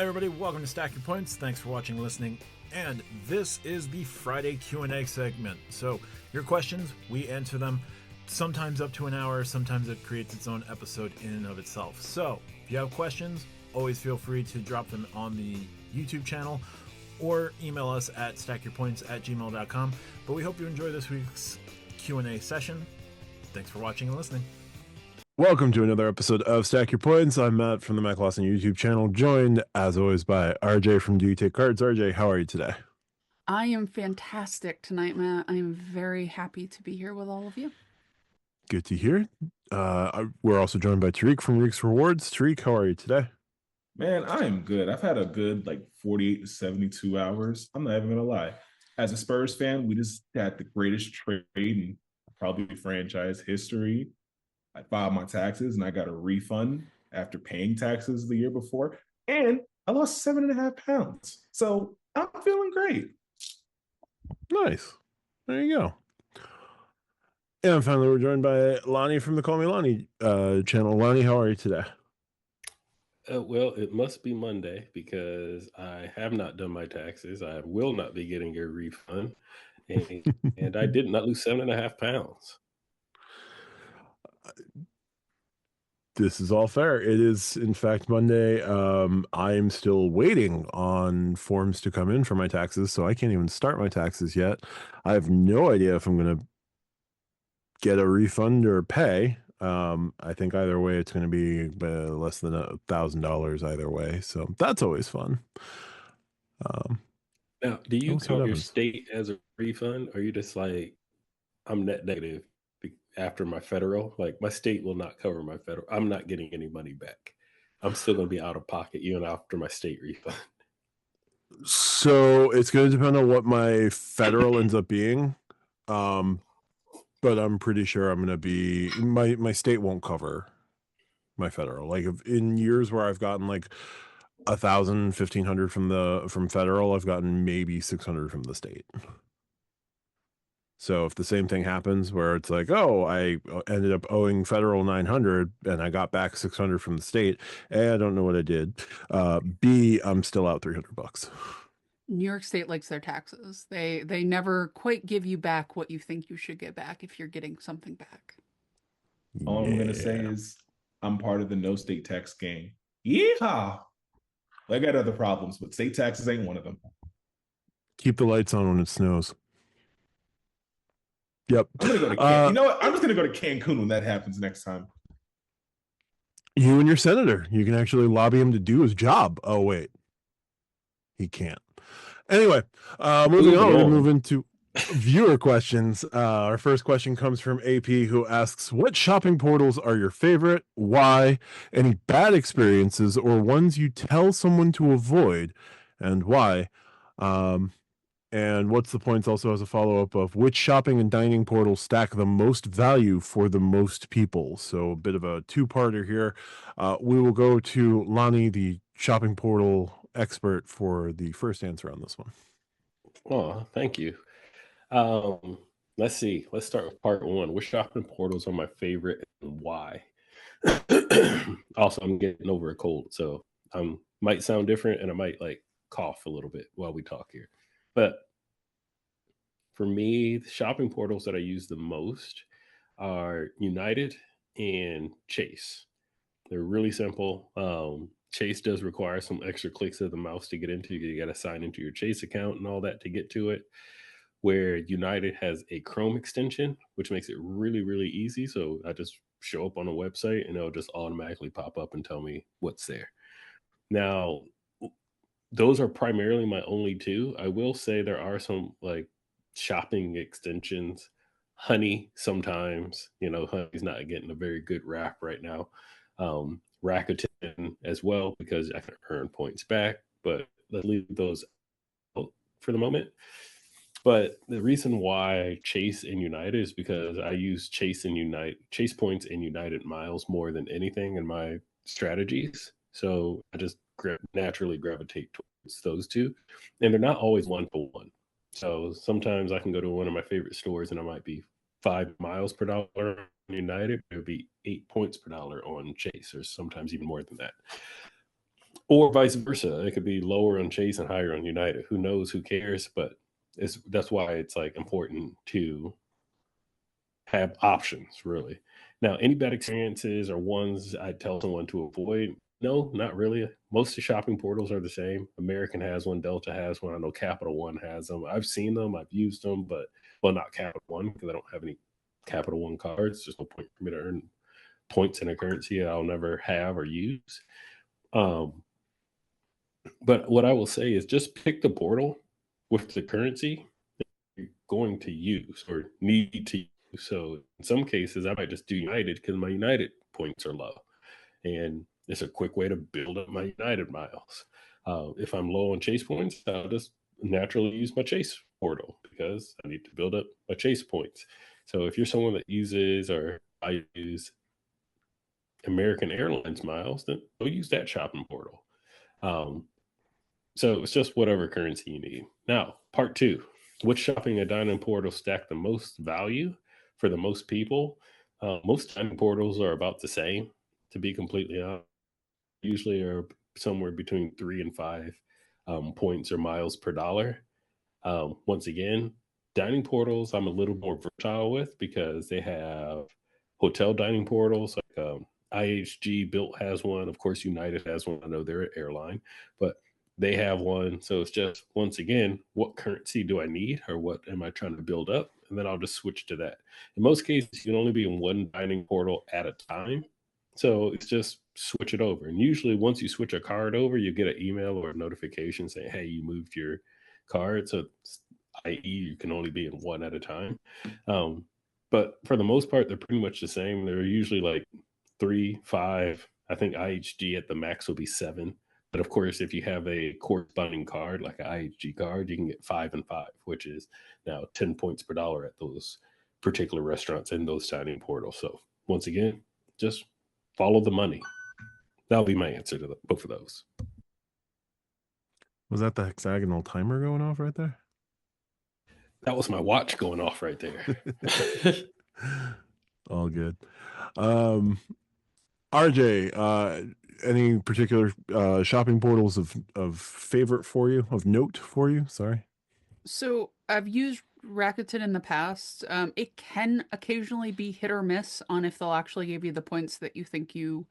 Everybody, welcome to Stack Your Points. Thanks for watching and listening. And this is the Friday Q&A segment. So your questions, we answer them, sometimes up to an hour, sometimes it creates its own episode in and of itself. So if you have questions, always feel free to drop them on the YouTube channel or email us at stackyourpoints@gmail.com. But we hope you enjoy this week's Q&A session. Thanks for watching and listening. Welcome to another episode of Stack Your Points. I'm Matt from the Mac Lawson YouTube channel, joined as always by RJ from Do You Take Cards. RJ, how are you today? I am fantastic tonight, Matt. I am very happy to be here with all of you. Good to hear. We're also joined by Tariq from Reek's Rewards. Tariq, how are you today? Man, I am good. I've had a good 48 to 72 hours. I'm not even gonna lie. As a Spurs fan, we just had the greatest trade in probably franchise history. I filed my taxes and I got a refund after paying taxes the year before, and I lost 7.5 pounds. So I'm feeling great. Nice. There you go. And finally, we're joined by Lonnie from the Call Me Lonnie channel. Lonnie, how are you today? Well, it must be Monday because I have not done my taxes. I will not be getting a refund. And I did not lose 7.5 pounds. This is all fair. It is, in fact, Monday. I'm still waiting on forms to come in for my taxes, so I can't even start my taxes yet. I have no idea if I'm going to get a refund or pay. I think either way, it's going to be less than $1,000 either way. So that's always fun. Now, do you we'll see what count your happens. state as a refund, or are you just like, I'm net negative after my federal? Like, my state will not cover my federal. I'm not getting any money back. I'm still going to be out of pocket even after my state refund. So it's going to depend on what my federal ends up being. But I'm pretty sure I'm going to be, my state won't cover my federal. Like in years where I've gotten like 1,000, 1,500 from federal, I've gotten maybe 600 from the state. So if the same thing happens where it's like, oh, I ended up owing federal 900 and I got back 600 from the state, A, I don't know what I did. B, I'm still out $300. New York State likes their taxes. They never quite give you back what you think you should get back if you're getting something back. All I'm gonna say is I'm part of the no state tax gang. Yeehaw! I got other problems, but state taxes ain't one of them. Keep the lights on when it snows. Yep. I'm gonna go to you know what? I'm just gonna go to Cancun when that happens next time. You and your senator, you can actually lobby him to do his job. Oh wait, he can't. Anyway, moving on, we'll move into viewer questions. Our first question comes from AP, who asks, what shopping portals are your favorite? Why? Any bad experiences or ones you tell someone to avoid, and why? And what's the points also as a follow-up of which shopping and dining portals stack the most value for the most people? So a bit of a two-parter here. We will go to Lonnie, the shopping portal expert, for the first answer on this one. Oh, thank you. Let's see. Let's start with part one. Which shopping portals are my favorite and why? Also, I'm getting over a cold, so might sound different and I might cough a little bit while we talk here. But for me, the shopping portals that I use the most are United and Chase. They're really simple. Chase does require some extra clicks of the mouse to get into. You got to sign into your Chase account and all that to get to it. Where United has a Chrome extension, which makes it really, really easy. So I just show up on a website and it'll just automatically pop up and tell me what's there. Now, those are primarily my only two. I will say there are some shopping extensions. Honey, sometimes, Honey's not getting a very good rap right now. Rakuten as well, because I can earn points back, but let's leave those out for the moment. But the reason why Chase and United is because I use Chase points and United miles more than anything in my strategies. So I just naturally gravitate towards those two, and they're not always one for one. So sometimes I can go to one of my favorite stores and I might be 5 miles per dollar on United, it would be 8 points per dollar on Chase, or sometimes even more than that. Or vice versa. It could be lower on Chase and higher on United. Who knows? Who cares? But that's why it's like important to have options, really. Now, any bad experiences or ones I'd tell someone to avoid? No, not really. Most of the shopping portals are the same. American has one, Delta has one. I know Capital One has them. I've seen them, I've used them, but well, not Capital One because I don't have any Capital One cards. There's no point for me to earn points in a currency I'll never have or use. But what I will say is just pick the portal with the currency you're going to use or need to use. So in some cases, I might just do United because my United points are low. And it's a quick way to build up my United miles. If I'm low on Chase points, I'll just naturally use my Chase portal because I need to build up my Chase points. So if you're someone that uses or I use American Airlines miles, then go use that shopping portal. So it's just whatever currency you need. Now, part two, which shopping and dining portal stack the most value for the most people? Most dining portals are about the same, to be completely honest. Usually are somewhere between 3 and 5 points or miles per dollar. Once again, dining portals I'm a little more versatile with because they have hotel dining portals like IHG Built has one. Of course, United has one. I know they're an airline, but they have one. So it's just, once again, what currency do I need or what am I trying to build up? And then I'll just switch to that. In most cases, you can only be in one dining portal at a time. So it's just switch it over. And usually once you switch a card over, you get an email or a notification saying, hey, you moved your card. So i.e. you can only be in one at a time. But for the most part, they're pretty much the same. They're usually like 3, 5. I think IHG at the max will be 7. But of course, if you have a corresponding card, like an IHG card, you can get 5 and 5, which is now 10 points per dollar at those particular restaurants and those dining portals. So once again, just follow the money. That'll be my answer to both of those. Was that the hexagonal timer going off right there? That was my watch going off right there. All good. RJ, any particular shopping portals of favorite for you, of note for you? Sorry. So I've used Rakuten in the past. It can occasionally be hit or miss on if they'll actually give you the points that you think you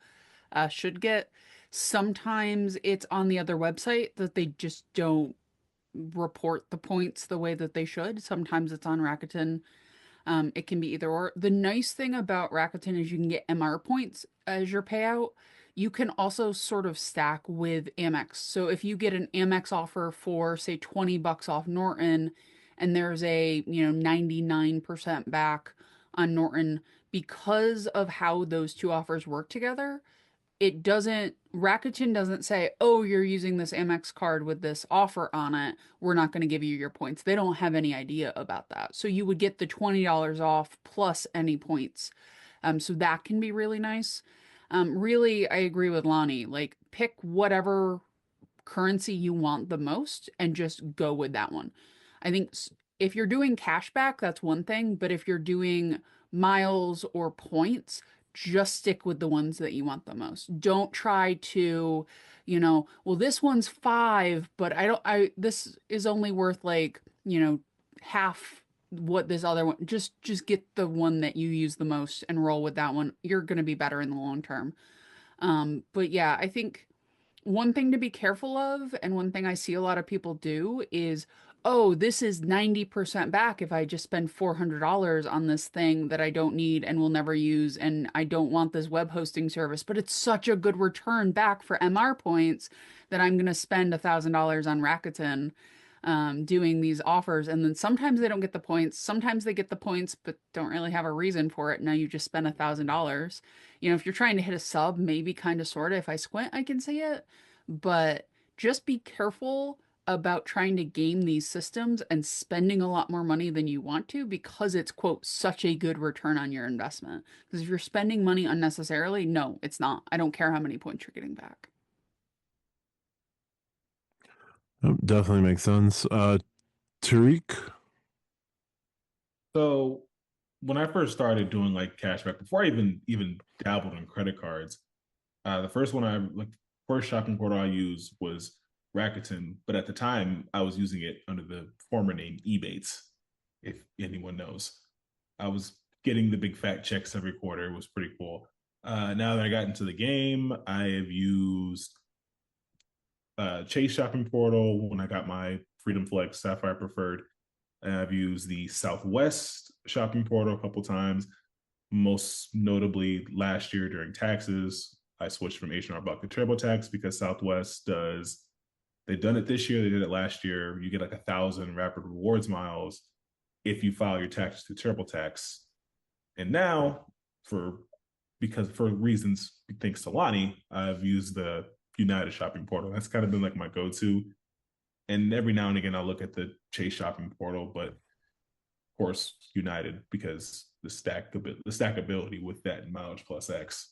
should get. Sometimes it's on the other website that they just don't report the points the way that they should. Sometimes it's on Rakuten. It can be either or. The nice thing about Rakuten is you can get MR points as your payout. You can also sort of stack with Amex. So if you get an Amex offer for, say, $20 off Norton, and there's a 99% back on Norton, because of how those two offers work together, Rakuten doesn't say, oh, you're using this Amex card with this offer on it, we're not going to give you your points. They don't have any idea about that. So you would get the $20 off plus any points. So that can be really nice. Really, I agree with Lonnie. Like, pick whatever currency you want the most and just go with that one. I think if you're doing cashback, that's one thing. But if you're doing miles or points, just stick with the ones that you want the most. Don't try to, well, this one's 5, but this is only worth like, half what this other one. Just get the one that you use the most and roll with that one. You're going to be better in the long term. But yeah, I think one thing to be careful of, and one thing I see a lot of people do is, oh, this is 90% back if I just spend $400 on this thing that I don't need and will never use, and I don't want this web hosting service, but it's such a good return back for MR points that I'm going to spend $1,000 on Rakuten doing these offers. And then sometimes they don't get the points. Sometimes they get the points, but don't really have a reason for it. Now you just spent $1,000. If you're trying to hit a sub, maybe kind of, sort of, if I squint, I can see it, but just be careful about trying to game these systems and spending a lot more money than you want to, because it's, quote, such a good return on your investment. Because if you're spending money unnecessarily, no, it's not. I don't care how many points you're getting back. Definitely makes sense. Tariq? So when I first started doing like cashback, before I even dabbled in credit cards, the first one I looked first shopping portal I used was Rakuten, but at the time I was using it under the former name Ebates, if anyone knows. I was getting the big fat checks every quarter. It was pretty cool. Now that I got into the game, I have used Chase Shopping Portal when I got my Freedom Flex Sapphire Preferred. I've used the Southwest Shopping Portal a couple times. Most notably, last year during taxes, I switched from H&R Buck to TurboTax because Southwest does. They've done it this year. They did it last year. You get like 1,000 Rapid Rewards miles if you file your taxes to TurboTax. And now, for reasons thanks to Lonnie, I've used the United Shopping Portal. That's kind of been like my go-to. And every now and again, I'll look at the Chase Shopping Portal, but of course, United, because the stackability with that Mileage Plus X,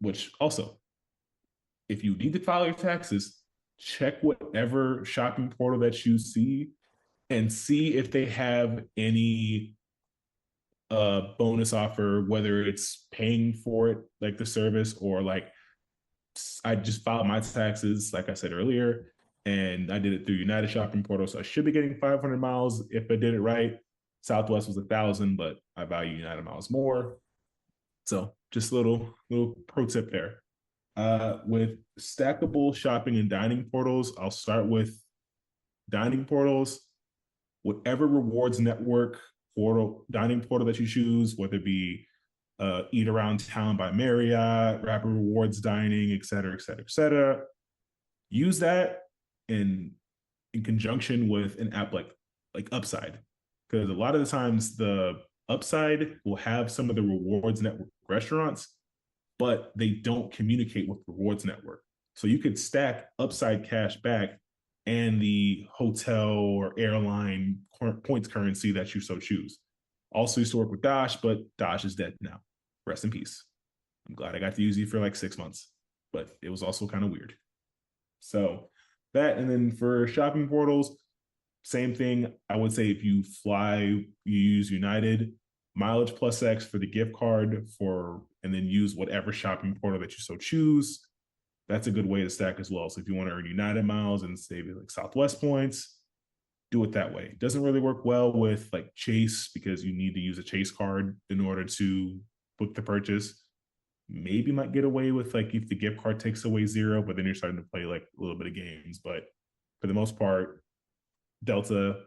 which also, if you need to file your taxes, check whatever shopping portal that you see and see if they have any bonus offer, whether it's paying for it, like the service, or like I just filed my taxes, like I said earlier, and I did it through United Shopping Portal, so I should be getting 500 miles if I did it right. Southwest was 1,000, but I value United miles more. So just a little pro tip there. With stackable shopping and dining portals, I'll start with dining portals. Whatever rewards network dining portal that you choose, whether it be Eat Around Town by Marriott, Rapid Rewards Dining, et cetera, et cetera, et cetera. Use that in conjunction with an app like Upside, because a lot of the times the Upside will have some of the rewards network restaurants, but they don't communicate with rewards network. So you could stack Upside cash back and the hotel or airline points currency that you so choose. Also used to work with Dosh, but Dosh is dead now. Rest in peace. I'm glad I got to use it for like 6 months, but it was also kind of weird. So that, and then for shopping portals, same thing. I would say if you fly, you use United, Mileage Plus X for the gift card and then use whatever shopping portal that you so choose. That's a good way to stack as well. So if you want to earn United miles and save like Southwest points, do it that way. It doesn't really work well with like Chase because you need to use a Chase card in order to book the purchase. Maybe might get away with like if the gift card takes away 0, but then you're starting to play like a little bit of games. But for the most part, Delta,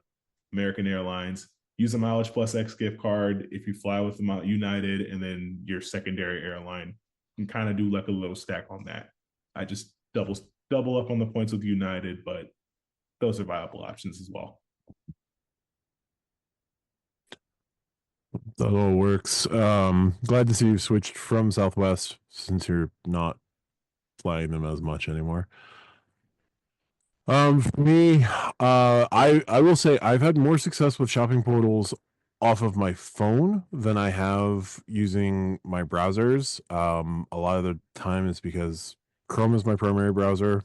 American Airlines, use a Mileage Plus X gift card if you fly with United, and then your secondary airline can kind of do like a little stack on that. I just double up on the points with United, but those are viable options as well. That all works. Glad to see you switched from Southwest since you're not flying them as much anymore. For me, I will say I've had more success with shopping portals off of my phone than I have using my browsers. A lot of the time it's because Chrome is my primary browser,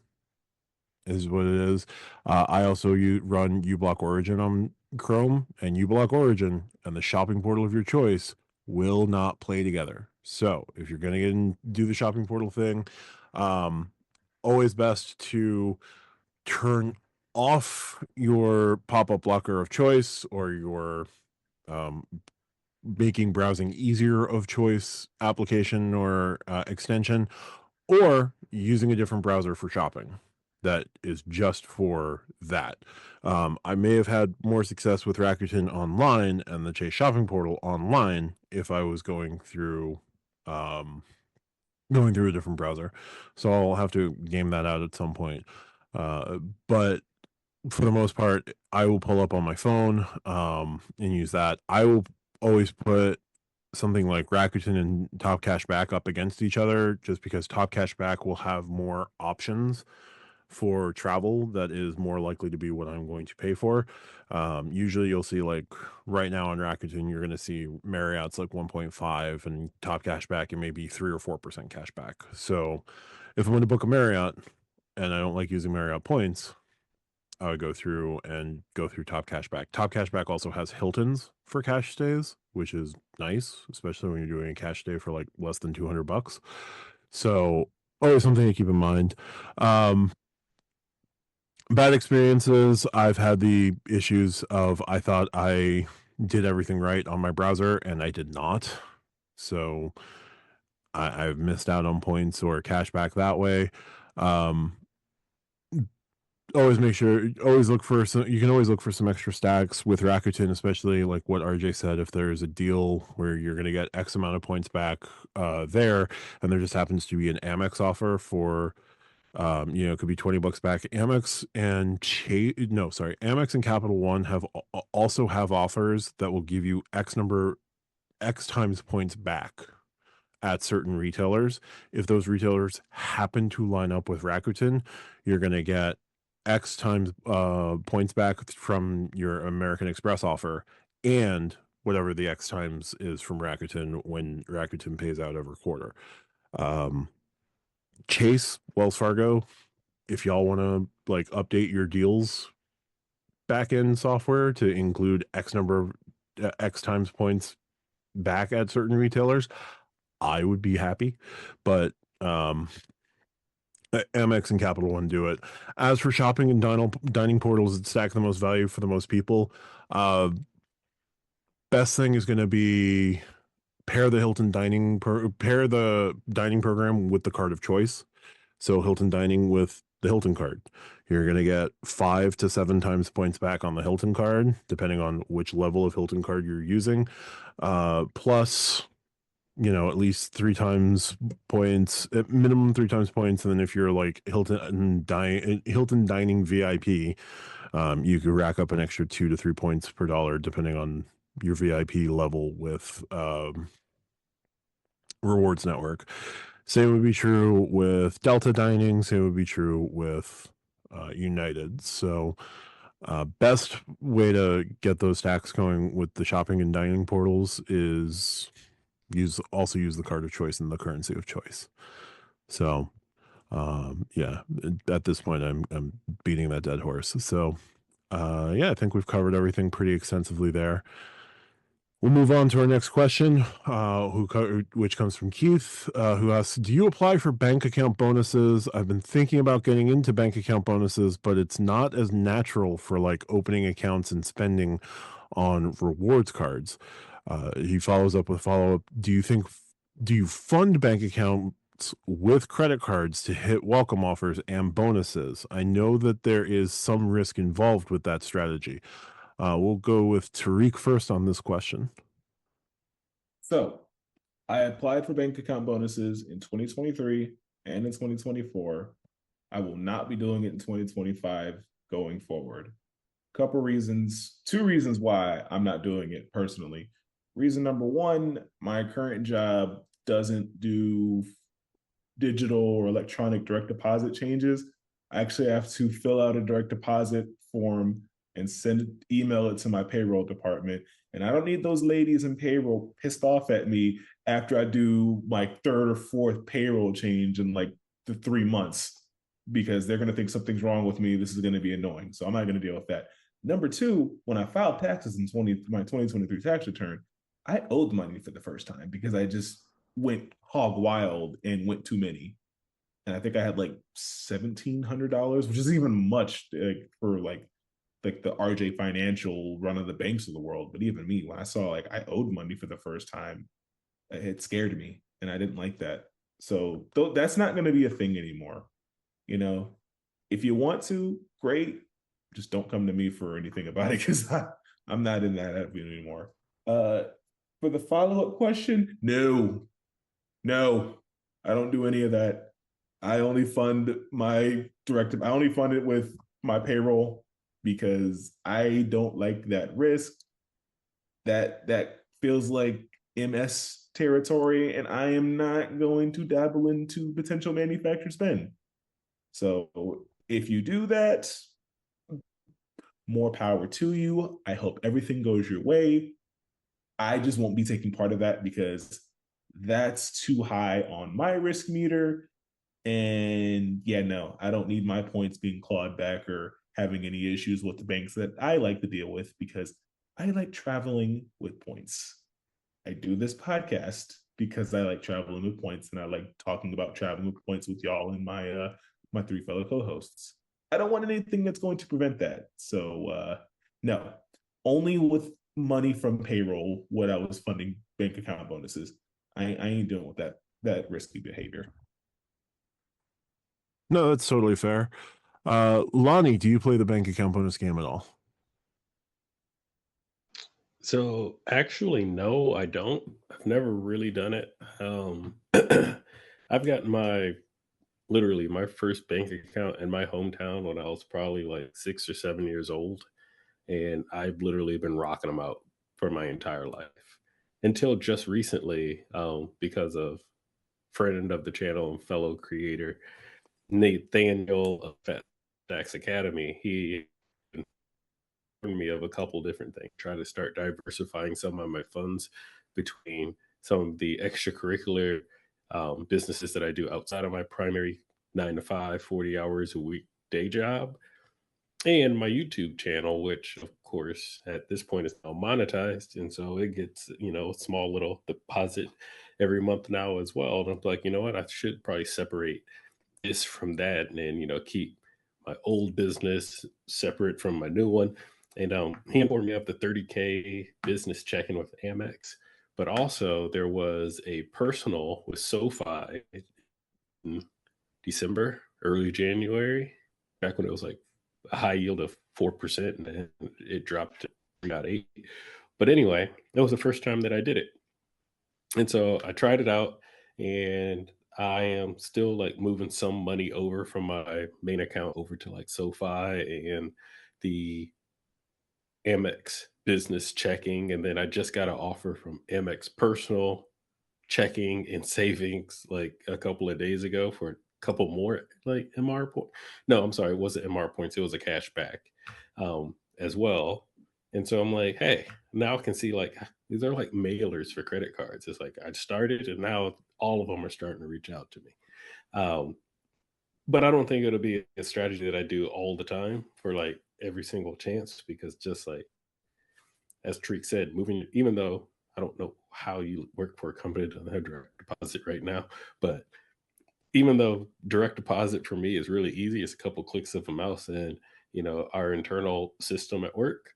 is what it is. I also run uBlock Origin on Chrome, and uBlock Origin and the shopping portal of your choice will not play together. So if you're going to do the shopping portal thing, always best to turn off your pop-up blocker of choice or your making browsing easier of choice application or extension, or using a different browser for shopping that is just for that. I may have had more success with Rakuten Online and the Chase Shopping Portal online if I was going through a different browser. So I'll have to game that out at some point. But for the most part, I will pull up on my phone and use that. I will always put something like Rakuten and Top Cashback up against each other, just because Top Cashback will have more options for travel that is more likely to be what I'm going to pay for. Usually you'll see, like right now on Rakuten, you're going to see Marriott's like 1.5 and Top Cashback and maybe 3 or 4% cashback. So if I'm going to book a Marriott and I don't like using Marriott points, I would go through Top Cashback. Top Cashback also has Hilton's for cash stays, which is nice, especially when you're doing a cash stay for like less than $200. So always something to keep in mind. Bad experiences. I've had the issues of I thought I did everything right on my browser and I did not. So I've missed out on points or cash back that way. Um, always make sure, always look for some, you can always look for some extra stacks with Rakuten, especially like what RJ said. If there's a deal where you're going to get X amount of points back there, and there just happens to be an Amex offer for it could be $20 back. Amex and Amex and Capital One also have offers that will give you X times points back at certain retailers. If those retailers happen to line up with Rakuten, you're going to get X times points back from your American Express offer and whatever the X times is from Rakuten when Rakuten pays out every quarter. Chase, Wells Fargo, if y'all want to like update your deals backend software to include X number of X times points back at certain retailers, I would be happy. But Amex and Capital One do it. As for shopping and dining portals that stack the most value for the most people, best thing is going to be pair the dining program with the card of choice. So Hilton Dining with the Hilton card. You're going to get 5 to 7 times points back on the Hilton card, depending on which level of Hilton card you're using. Plus, at least 3 times points, at minimum 3 times points. And then if you're like Hilton Dining VIP, you could rack up an extra 2 to 3 points per dollar, depending on your VIP level with Rewards Network. Same would be true with Delta Dining. Same would be true with United. So best way to get those stacks going with the shopping and dining portals is use the card of choice and the currency of choice. So at this point I'm beating that dead horse. So I think we've covered everything pretty extensively there. We'll move on to our next question, which comes from Keith, who asks, do you apply for bank account bonuses? I've been thinking about getting into bank account bonuses, but it's not as natural for like opening accounts and spending on rewards cards. He follows up with follow-up. Do you fund bank accounts with credit cards to hit welcome offers and bonuses? I know that there is some risk involved with that strategy. We'll go with Tariq first on this question. So I applied for bank account bonuses in 2023 and in 2024. I will not be doing it in 2025 going forward. Two reasons why I'm not doing it personally. Reason number one, my current job doesn't do digital or electronic direct deposit changes. I actually have to fill out a direct deposit form and email it to my payroll department. And I don't need those ladies in payroll pissed off at me after I do my 3rd or 4th payroll change in like the 3 months, because they're going to think something's wrong with me. This is going to be annoying. So I'm not going to deal with that. Number two, when I filed taxes in my 2023 tax return, I owed money for the first time because I just went hog wild and went too many. And I think I had like $1,700, which is even much for like the RJ Financial run of the banks of the world. But even me, when I saw like I owed money for the first time, it scared me and I didn't like that. So that's not going to be a thing anymore. If you want to, great. Just don't come to me for anything about it because I'm not in that anymore. For the follow-up question, no, I don't do any of that. I only fund it with my payroll because I don't like that risk. That feels like MS territory, and I am not going to dabble into potential manufactured spend. So if you do that, more power to you. I hope everything goes your way. I just won't be taking part of that because that's too high on my risk meter. And no, I don't need my points being clawed back or having any issues with the banks that I like to deal with because I like traveling with points. I do this podcast because I like traveling with points and I like talking about traveling with points with y'all and my three fellow co-hosts. I don't want anything that's going to prevent that. So no, only with money from payroll when I was funding bank account bonuses. I ain't doing with that risky behavior. No, that's totally fair. Lonnie, do you play the bank account bonus game at all? So actually, no, I don't. I've never really done it. I've got literally my first bank account in my hometown when I was probably like 6 or 7 years old. And I've literally been rocking them out for my entire life until just recently, because of friend of the channel and fellow creator Nathaniel of Fat Stacks Academy. He informed me of a couple different things. Try to start diversifying some of my funds between some of the extracurricular businesses that I do outside of my primary 9 to 5, 40 hours a week day job, and my YouTube channel, which of course at this point is now monetized, and so it gets a small little deposit every month now as well. And I'm like, you know what, I should probably separate this from that, and then keep my old business separate from my new one. And he informed me of the 30K business checking with Amex, but also there was a personal with SoFi in December, early January, back when it was like a high yield of 4%, and then it dropped to about 8. But anyway, that was the first time that I did it. And so I tried it out, and I am still like moving some money over from my main account over to like SoFi and the Amex business checking. And then I just got an offer from Amex personal checking and savings like a couple of days ago for a couple more like MR point. No, I'm sorry, it wasn't MR points, it was a cash back as well. And so I'm like, hey, now I can see like these are like mailers for credit cards. It's like I started and now all of them are starting to reach out to me. But I don't think it'll be a strategy that I do all the time for like every single chance, because just like as Treek said, moving, even though I don't know how you work for a company that doesn't have direct deposit right now, but even though direct deposit for me is really easy, it's a couple clicks of a mouse and our internal system at work,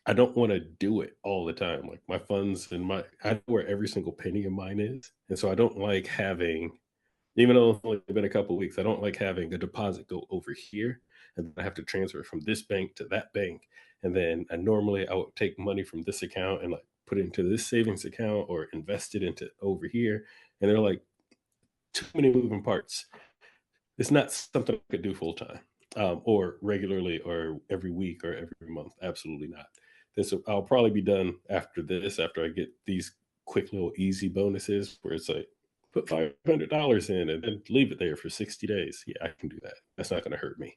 I don't want to do it all the time. Like my funds and I know where every single penny of mine is. And so I don't like having, even though it's only been a couple of weeks, I don't like having a deposit go over here and I have to transfer it from this bank to that bank. And then normally I would take money from this account and like put it into this savings account or invest it into over here. And they're like too many moving parts. It's not something I could do full time or regularly or every week or every month. Absolutely not. I'll probably be done after this, after I get these quick little easy bonuses where it's like put $500 in and then leave it there for 60 days. Yeah, I can do that. That's not going to hurt me.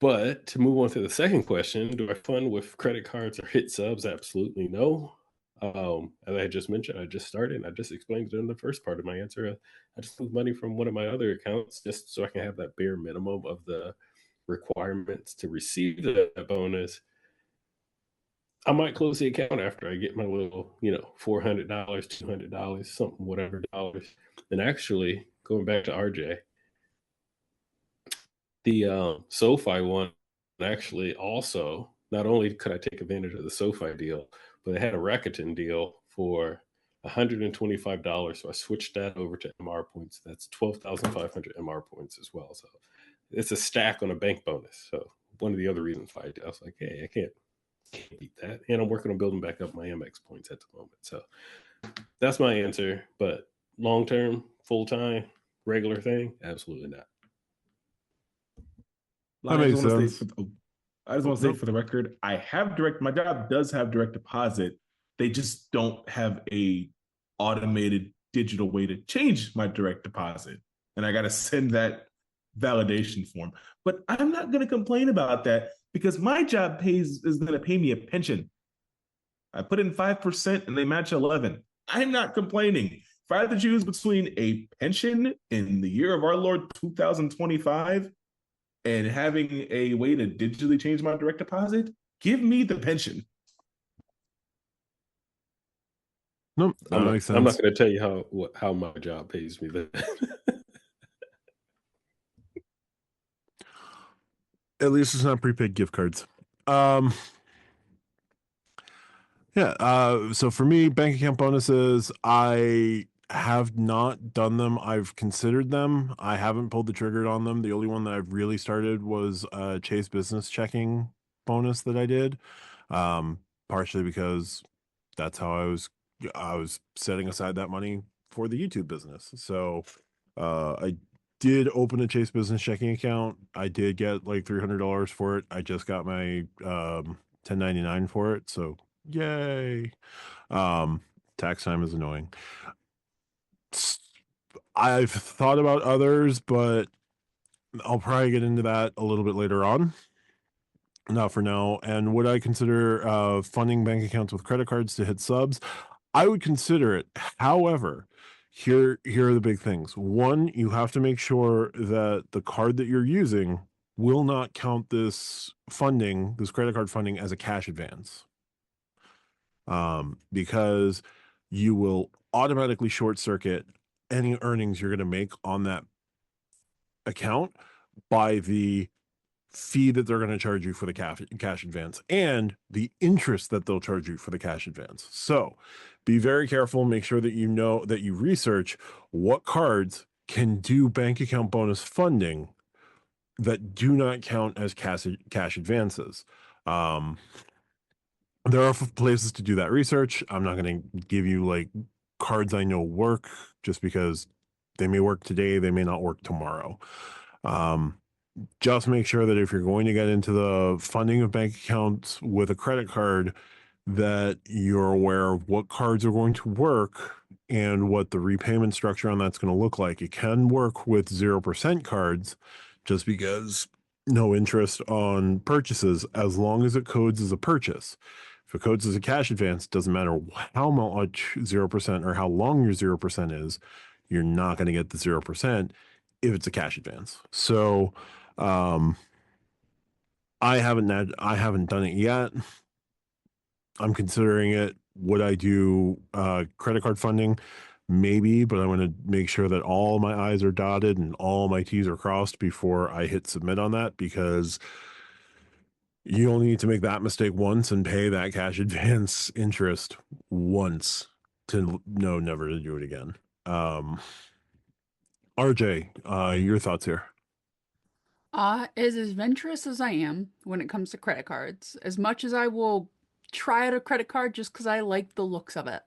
But to move on to the second question, do I fund with credit cards or hit subs? Absolutely no. As I just mentioned, I just started and I just explained it in the first part of my answer. I just move money from one of my other accounts just so I can have that bare minimum of the requirements to receive the bonus. I might close the account after I get my little, $400, $200, something, whatever dollars. And actually, going back to RJ, the SoFi one actually also, not only could I take advantage of the SoFi deal, but they had a Rakuten deal for $125. So I switched that over to MR points. That's 12,500 MR points as well. So it's a stack on a bank bonus. So one of the other reasons why I was like, hey, I can't beat that. And I'm working on building back up my Amex points at the moment. So that's my answer. But long term, full time, regular thing, absolutely not. That makes sense. I just want to say for the record, my job does have direct deposit. They just don't have a automated digital way to change my direct deposit. And I got to send that validation form. But I'm not going to complain about that because my job is going to pay me a pension. I put in 5% and they match 11. I'm not complaining. If I had to choose between a pension in the year of our Lord 2025 and having a way to digitally change my direct deposit, give me the pension. Nope, that makes sense. I'm not going to tell you how my job pays me that. At least it's not prepaid gift cards. Yeah. So for me, bank account bonuses, I have not done them. I've considered them. I haven't pulled the trigger on them. The only one that I've really started was Chase Business Checking bonus that I did. Partially because that's how I was setting aside that money for the YouTube business. So I did open a Chase Business Checking account. I did get like $300 for it. I just got my 1099 for it. So yay. Tax time is annoying. I've thought about others, but I'll probably get into that a little bit later on. Not for now. And would I consider funding bank accounts with credit cards to hit subs? I would consider it. However, here are the big things. One, you have to make sure that the card that you're using will not count this credit card funding, as a cash advance. Because you will automatically short circuit any earnings you're going to make on that account by the fee that they're going to charge you for the cash advance and the interest that they'll charge you for the cash advance. So be very careful. Make sure that you know that you research what cards can do bank account bonus funding that do not count as cash advances. There are places to do that research. I'm not going to give you like cards I know work, just because they may work today, they may not work tomorrow. Just make sure that if you're going to get into the funding of bank accounts with a credit card, that you're aware of what cards are going to work and what the repayment structure on that's going to look like. It can work with 0% cards, just because no interest on purchases, as long as it codes as a purchase. If it codes as a cash advance, doesn't matter how much 0% or how long your 0% is, you're not going to get the 0% if it's a cash advance. So I haven't done it yet. I'm considering it. Would I do credit card funding? Maybe, but I want to make sure that all my I's are dotted and all my T's are crossed before I hit submit on that, because you only need to make that mistake once and pay that cash advance interest once to know never to do it again. RJ, your thoughts here? As adventurous as I am when it comes to credit cards, as much as I will try out a credit card just because I like the looks of it,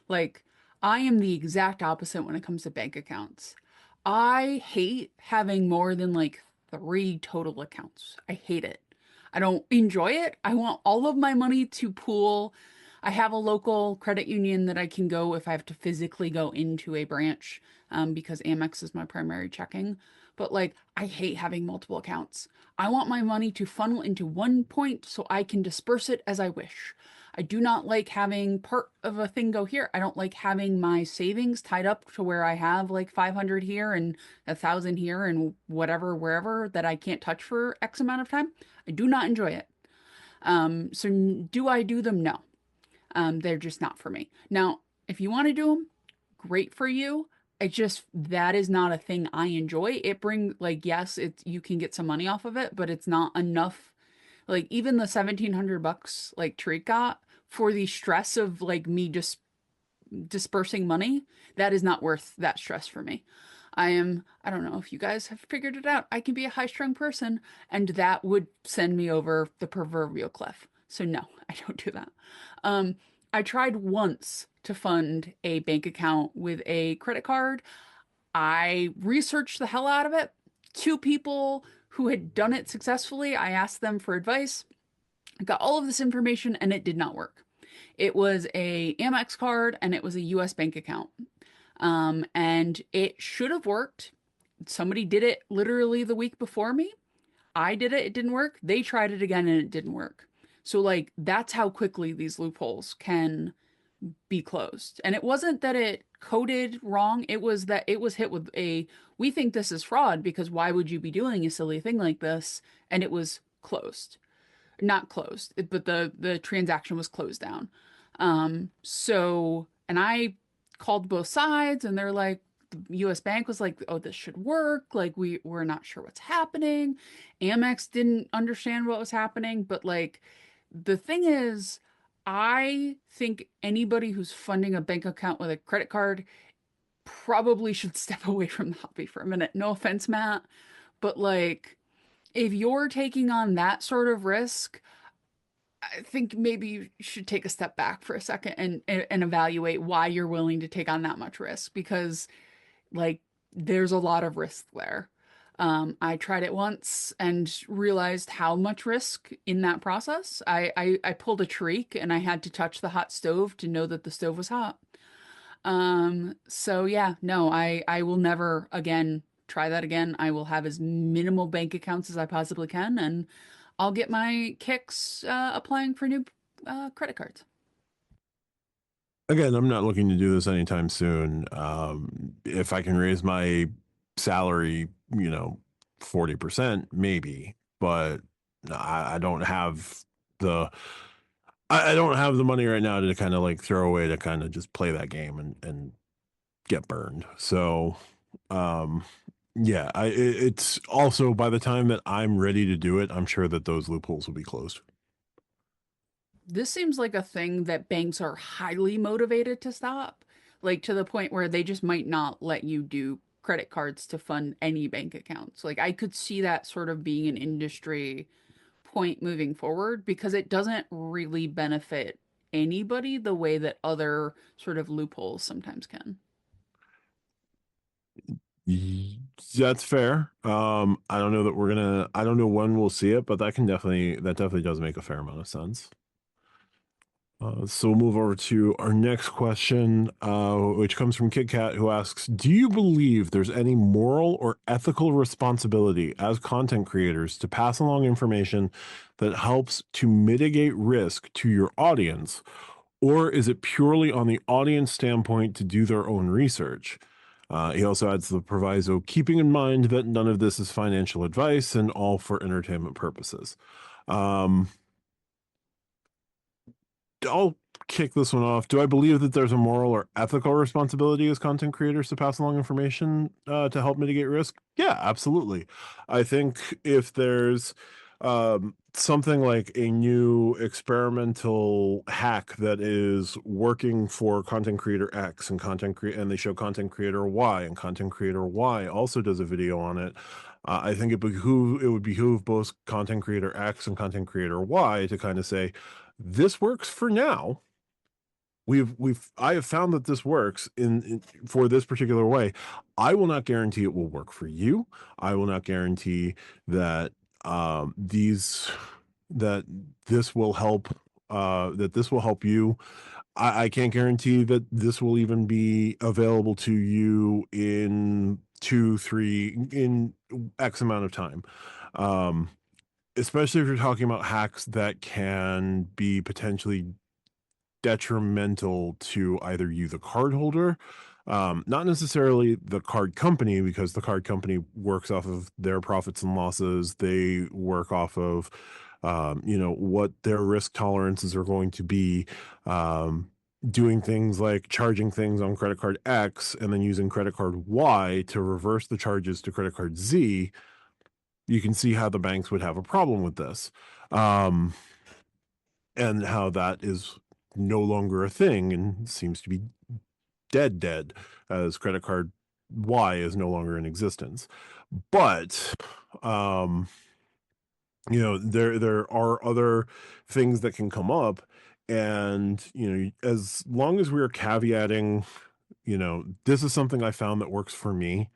like, I am the exact opposite when it comes to bank accounts. I hate having more than like 3 total accounts. I hate it. I don't enjoy it. I want all of my money to pool. I have a local credit union that I can go if I have to physically go into a branch, because Amex is my primary checking. But like, I hate having multiple accounts. I want my money to funnel into one point so I can disperse it as I wish. I do not like having part of a thing go here. I don't like having my savings tied up to where I have like 500 here and 1,000 here and whatever, wherever, that I can't touch for X amount of time. I do not enjoy it. So do I do them? No. They're just not for me. Now, if you want to do them, great for you. That is not a thing I enjoy. It brings, like, yes, you can get some money off of it, but it's not enough. Like, even the $1,700 like Tariq got for the stress of like me just dispersing money, that is not worth that stress for me. I don't know if you guys have figured it out. I can be a high strung person, and that would send me over the proverbial cliff. So no, I don't do that. I tried once to fund a bank account with a credit card. I researched the hell out of it. 2 people who had done it successfully, I asked them for advice. I got all of this information and it did not work. It was a Amex card and it was a US bank account. And it should have worked. Somebody did it literally the week before me. I did it, it didn't work. They tried it again and it didn't work. So like, that's how quickly these loopholes can be closed. And it wasn't that it coded wrong. It was that it was hit with we think this is fraud because why would you be doing a silly thing like this? And it was closed. Not closed, but the transaction was closed down. So And I called both sides, and they're like, the US Bank was like, oh, this should work. Like, we're not sure what's happening. Amex didn't understand what was happening. But like, the thing is, I think anybody who's funding a bank account with a credit card probably should step away from the hobby for a minute. No offense, Matt, but like, if you're taking on that sort of risk, I think maybe you should take a step back for a second and evaluate why you're willing to take on that much risk, because like there's a lot of risk there. I tried it once and realized how much risk in that process. I pulled a shriek and I had to touch the hot stove to know that the stove was hot. So yeah, no, I will never again try that again. I will have as minimal bank accounts as I possibly can, and I'll get my kicks applying for new credit cards. Again, I'm not looking to do this anytime soon. If I can raise my salary, 40%, maybe, but I don't have the I don't have the money right now to kind of like throw away to kind of just play that game and get burned. So, um, yeah, it's also by the time that I'm ready to do it, I'm sure that those loopholes will be closed. This seems like a thing that banks are highly motivated to stop, like to the point where they just might not let you do credit cards to fund any bank accounts. Like I could see that sort of being an industry point moving forward, because it doesn't really benefit anybody the way that other sort of loopholes sometimes can. That's fair. I don't know that I don't know when we'll see it, but that definitely does make a fair amount of sense. So we'll move over to our next question, which comes from Kit Kat, who asks, do you believe there's any moral or ethical responsibility as content creators to pass along information that helps to mitigate risk to your audience? Or is it purely on the audience standpoint to do their own research? He also adds the proviso, keeping in mind that none of this is financial advice and all for entertainment purposes. I'll kick this one off. Do I believe that there's a moral or ethical responsibility as content creators to pass along information to help mitigate risk? Yeah, absolutely. I think if there's something like a new experimental hack that is working for content creator X and and they show content creator Y, and content creator Y also does a video on it, I think it would behoove both content creator X and content creator Y to kind of say, this works for now. I have found that this works for this particular way. I will not guarantee it will work for you. I will not guarantee that that this will help you. I can't guarantee that this will even be available to you in in X amount of time. Especially if you're talking about hacks that can be potentially detrimental to either you, the card holder, not necessarily the card company, because the card company works off of their profits and losses. They work off of, what their risk tolerances are going to be, doing things like charging things on credit card X and then using credit card Y to reverse the charges to credit card Z. You can see how the banks would have a problem with this, and how that is no longer a thing and seems to be dead, as credit card Y is no longer in existence. But there are other things that can come up, and as long as we're caveating, this is something I found that works for me,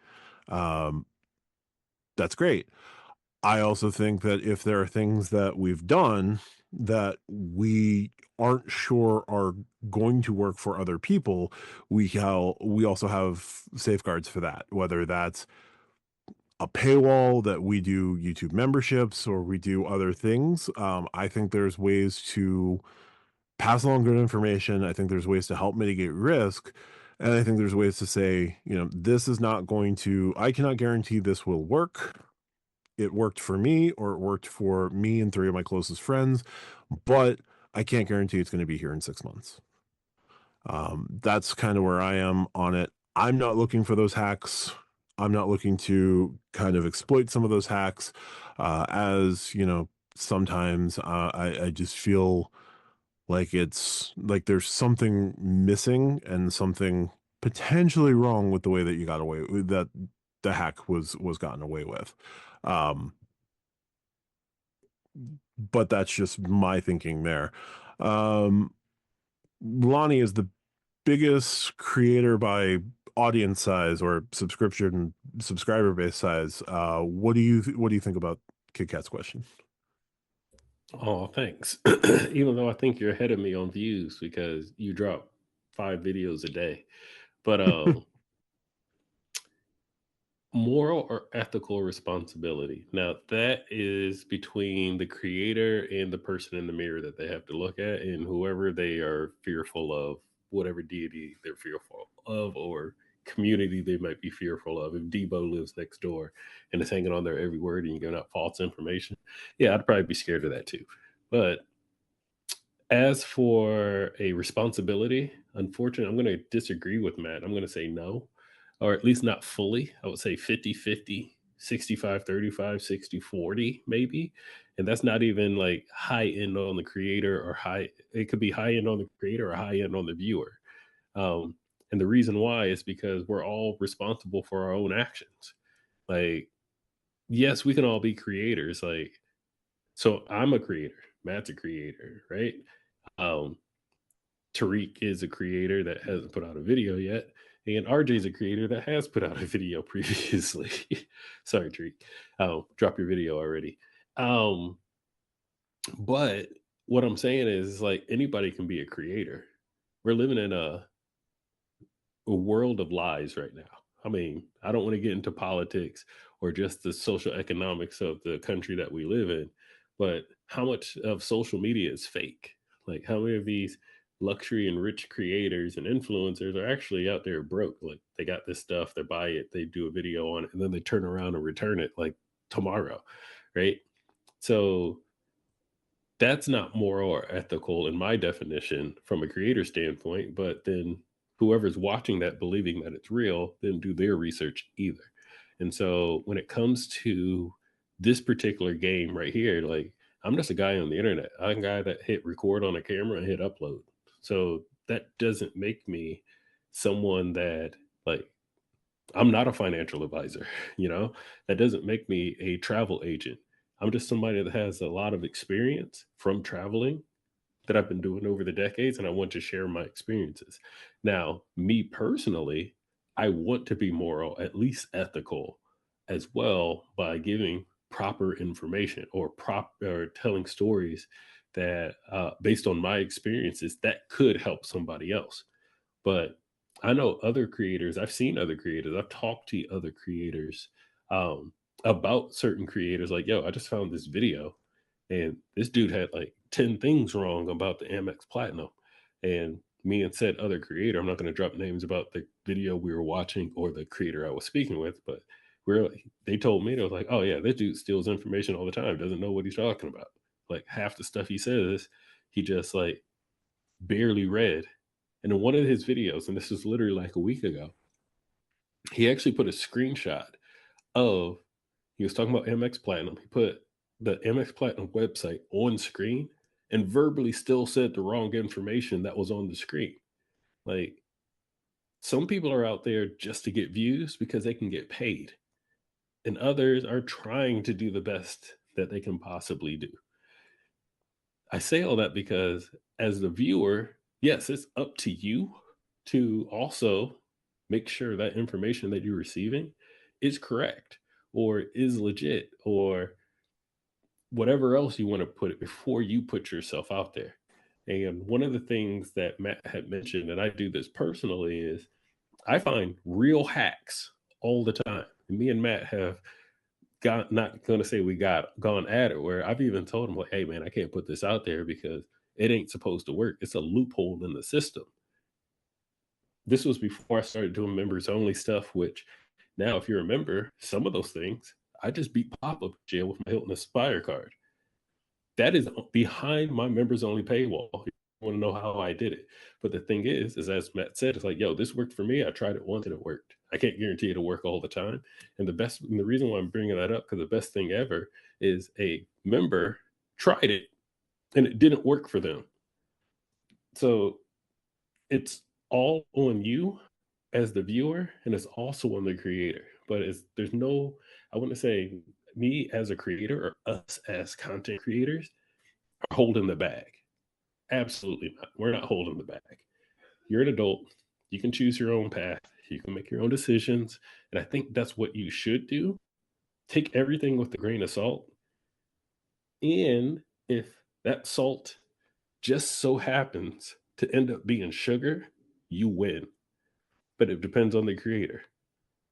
that's great. I also think that if there are things that we've done that we aren't sure are going to work for other people, we also have safeguards for that, whether that's a paywall, that we do YouTube memberships, or we do other things. I think there's ways to pass along good information. I think there's ways to help mitigate risk. And I think there's ways to say, this is not going to, I cannot guarantee this will work. It worked for me, or it worked for me and 3 of my closest friends, but I can't guarantee it's going to be here in 6 months. That's kind of where I am on it. I'm not looking for those hacks. I'm not looking to kind of exploit some of those hacks. As you know, sometimes I just feel like it's like there's something missing and something potentially wrong with the way that you got away with that the hack was gotten away with. Um, but that's just my thinking there. Um, Lonnie is the biggest creator by audience size or subscriber base size. What do you think about Kit Kat's question? Oh, thanks. Even though I think you're ahead of me on views because you drop 5 videos a day. But moral or ethical responsibility. Now, that is between the creator and the person in the mirror that they have to look at, and whoever they are fearful of, whatever deity they're fearful of, or community they might be fearful of. If Debo lives next door and is hanging on their every word and you're giving out false information, yeah, I'd probably be scared of that too. But as for a responsibility, unfortunately, I'm going to disagree with Matt. I'm going to say no, or at least not fully. I would say 50-50, 65-35, 60-40, maybe. And that's not even like high end on the creator or high, it could be high end on the creator or high end on the viewer. Um, and the reason why is because we're all responsible for our own actions. Like, yes, we can all be creators. Like, so I'm a creator, Matt's a creator, right? Um, Tariq is a creator that hasn't put out a video yet, and RJ is a creator that has put out a video previously. Sorry, Tariq. Drop your video already. Um, but what I'm saying is like anybody can be a creator. We're living in a world of lies right now. I mean, I don't want to get into politics or just the social economics of the country that we live in, but how much of social media is fake? Like, how many of these luxury and rich creators and influencers are actually out there broke? Like, they got this stuff, they buy it, they do a video on it, and then they turn around and return it like tomorrow, right? So, that's not moral or ethical in my definition from a creator standpoint, but then whoever's watching that believing that it's real didn't do their research either. And so when it comes to this particular game right here, like I'm just a guy on the internet. I'm a guy that hit record on a camera and hit upload. So that doesn't make me someone that like I'm not a financial advisor, you know? That doesn't make me a travel agent. I'm just somebody that has a lot of experience from traveling that I've been doing over the decades, and I want to share my experiences. Now, me personally, I want to be moral, at least ethical as well by giving proper information or telling stories that based on my experiences that could help somebody else. But I know other creators, I've seen other creators, I've talked to other creators um, about certain creators, like, yo, I just found this video and this dude had like 10 things wrong about the Amex Platinum. And me and said other creator, I'm not going to drop names about the video we were watching or the creator I was speaking with, but they told me, they was like, oh yeah, this dude steals information all the time, doesn't know what he's talking about. Like half the stuff he says, he just like barely read. And in one of his videos, and this was literally like a week ago, he actually put a screenshot of, he was talking about MX Platinum. He put the MX Platinum website on screen and verbally still said the wrong information that was on the screen. Like, some people are out there just to get views because they can get paid, and others are trying to do the best that they can possibly do. I say all that because as the viewer, yes, it's up to you to also make sure that information that you're receiving is correct or is legit or whatever else you want to put it before you put yourself out there. And one of the things that Matt had mentioned, and I do this personally, is I find real hacks all the time. And me and Matt have got, not going to say we got gone at it, where I've even told him like, hey man, I can't put this out there because it ain't supposed to work. It's a loophole in the system. This was before I started doing members only stuff, which now if you remember some of those things, I just beat Pop up jail with my Hilton Aspire card. That is behind my members only paywall. want to know how I did it. But the thing is as Matt said, it's like, yo, this worked for me. I tried it once and it worked. I can't guarantee it'll work all the time. And the reason why I'm bringing that up, because the best thing ever is a member tried it and it didn't work for them. So it's all on you as the viewer, and it's also on the creator. But there's no, I wouldn't say me as a creator or us as content creators are holding the bag. Absolutely not. We're not holding the bag. You're an adult. You can choose your own path. You can make your own decisions. And I think that's what you should do. Take everything with a grain of salt. And if that salt just so happens to end up being sugar, you win. But it depends on the creator.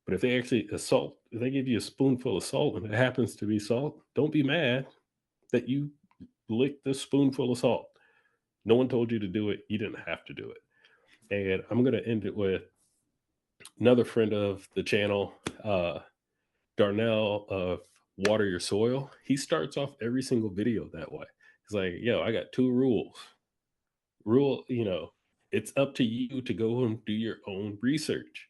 But if they actually if they give you a spoonful of salt and it happens to be salt, don't be mad that you licked the spoonful of salt. No one told you to do it. You didn't have to do it. And I'm going to end it with another friend of the channel, Darnell of Water Your Soil. He starts off every single video that way. He's like, yo, I got 2 rules. It's up to you to go and do your own research.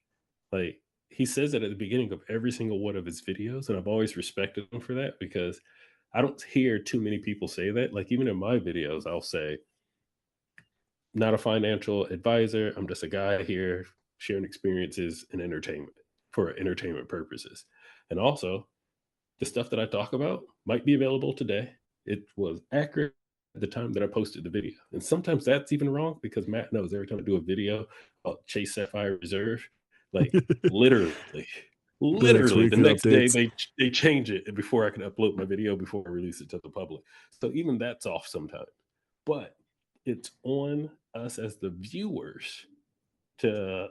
Like, he says it at the beginning of every single one of his videos, and I've always respected him for that because I don't hear too many people say that. Like, even in my videos, I'll say, not a financial advisor. I'm just a guy here sharing experiences and entertainment for entertainment purposes. And also, the stuff that I talk about might be available today. It was accurate at the time that I posted the video. And sometimes that's even wrong because Matt knows every time I do a video about Chase Sapphire Reserve, like literally the next day they change it before I can upload my video, before I release it to the public. So even that's off sometimes. But it's on us as the viewers to,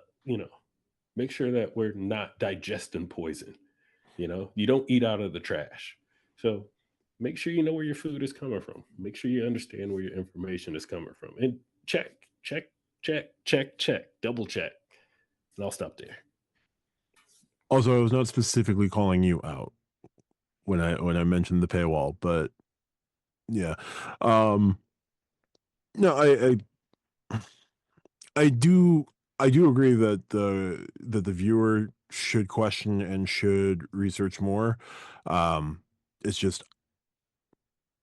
make sure that we're not digesting poison. You don't eat out of the trash. So make sure you know where your food is coming from. Make sure you understand where your information is coming from. And check, double check. And I'll stop there. Also, I was not specifically calling you out when I mentioned the paywall, but yeah. No, I do agree that the viewer should question and should research more. It's just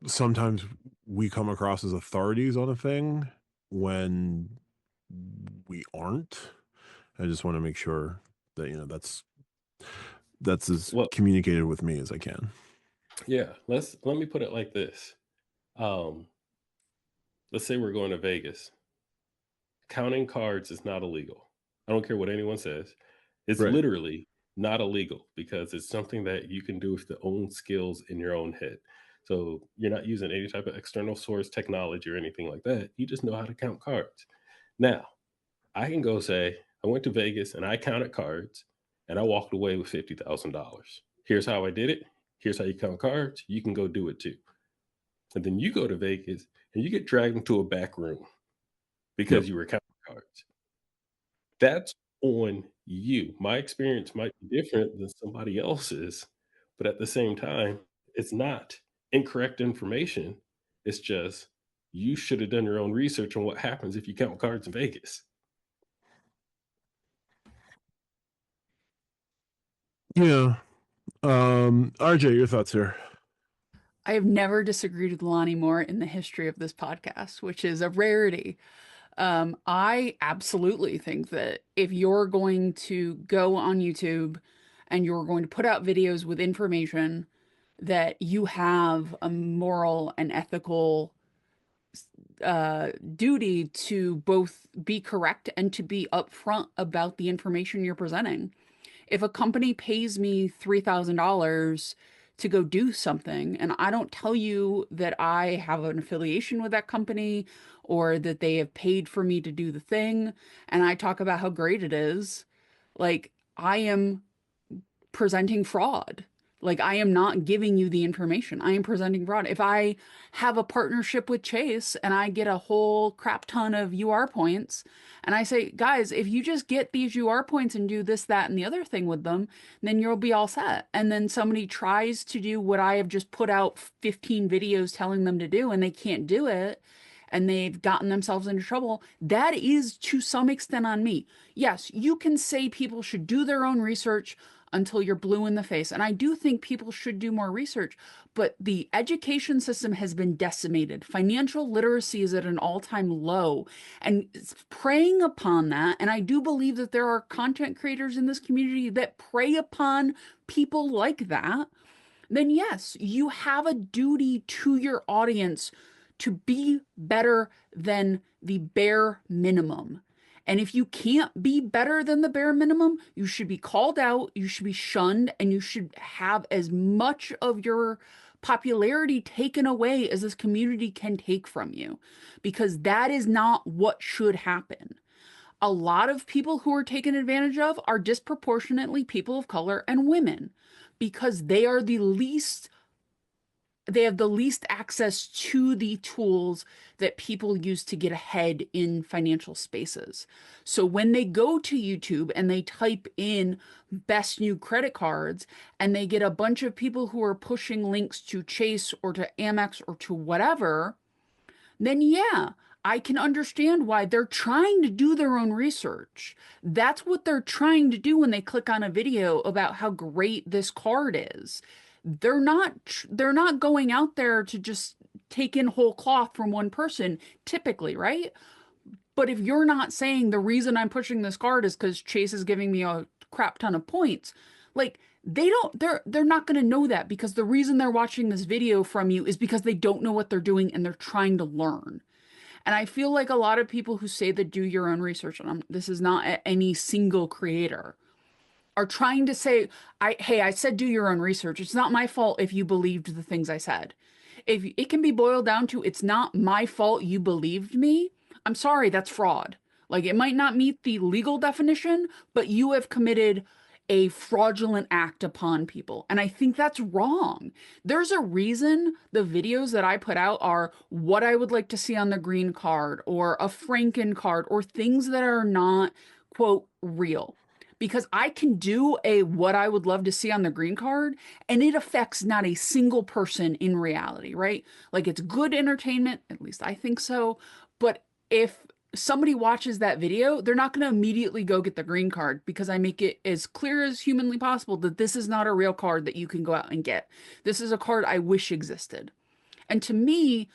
sometimes we come across as authorities on a thing when we aren't. I just want to make sure that that's as communicated with me as I can. Yeah, let me put it like this. Let's say we're going to Vegas. Counting cards is not illegal. I don't care what anyone says. It's literally not illegal because it's something that you can do with the own skills in your own head. So you're not using any type of external source technology or anything like that. You just know how to count cards. Now, I can go say, I went to Vegas and I counted cards and I walked away with $50,000. Here's how I did it. Here's how you count cards. You can go do it too. And then you go to Vegas and you get dragged into a back room because you were counting cards. That's on you. My experience might be different than somebody else's, but at the same time, it's not incorrect information. It's just you should have done your own research on what happens if you count cards in Vegas. Yeah. RJ, your thoughts here? I have never disagreed with Lonnie more in the history of this podcast, which is a rarity. I absolutely think that if you're going to go on YouTube and you're going to put out videos with information, that you have a moral and ethical duty to both be correct and to be upfront about the information you're presenting. If a company pays me $3,000 to go do something and I don't tell you that I have an affiliation with that company or that they have paid for me to do the thing, and I talk about how great it is, like, I am presenting fraud. Like, I am not giving you the information. I am presenting fraud. If I have a partnership with Chase and I get a whole crap ton of UR points and I say, guys, if you just get these UR points and do this, that, and the other thing with them, then you'll be all set. And then somebody tries to do what I have just put out 15 videos telling them to do and they can't do it. and they've gotten themselves into trouble, that is to some extent on me. Yes, you can say people should do their own research until you're blue in the face. And I do think people should do more research, but the education system has been decimated. Financial literacy is at an all-time low, and it's preying upon that. And I do believe that there are content creators in this community that prey upon people like that. Then yes, you have a duty to your audience to be better than the bare minimum. And if you can't be better than the bare minimum, you should be called out, you should be shunned, and you should have as much of your popularity taken away as this community can take from you, because that is not what should happen. A lot of people who are taken advantage of are disproportionately people of color and women, because they are the least, they have the least access to the tools that people use to get ahead in financial spaces. So when they go to YouTube and they type in best new credit cards and they get a bunch of people who are pushing links to Chase or to Amex or to whatever, then yeah, I can understand why they're trying to do their own research. That's what they're trying to do when they click on a video about how great this card is. They're not going out there to just take in whole cloth from one person, typically, right? But if you're not saying the reason I'm pushing this card is because Chase is giving me a crap ton of points, like they're not going to know that, because the reason they're watching this video from you is because they don't know what they're doing and they're trying to learn. And I feel like a lot of people who say that do your own research, and this is not any single creator, are trying to say, hey, I said do your own research. It's not my fault if you believed the things I said. If it can be boiled down to, it's not my fault you believed me, I'm sorry, that's fraud. Like, it might not meet the legal definition, but you have committed a fraudulent act upon people. And I think that's wrong. There's a reason the videos that I put out are what I would like to see on the green card or a Franken card or things that are not, quote, real. Because I can do a what I would love to see on the green card, and it affects not a single person in reality, right? Like, it's good entertainment, at least I think so. But if somebody watches that video, they're not going to immediately go get the green card, because I make it as clear as humanly possible that this is not a real card that you can go out and get. This is a card I wish existed. And to me,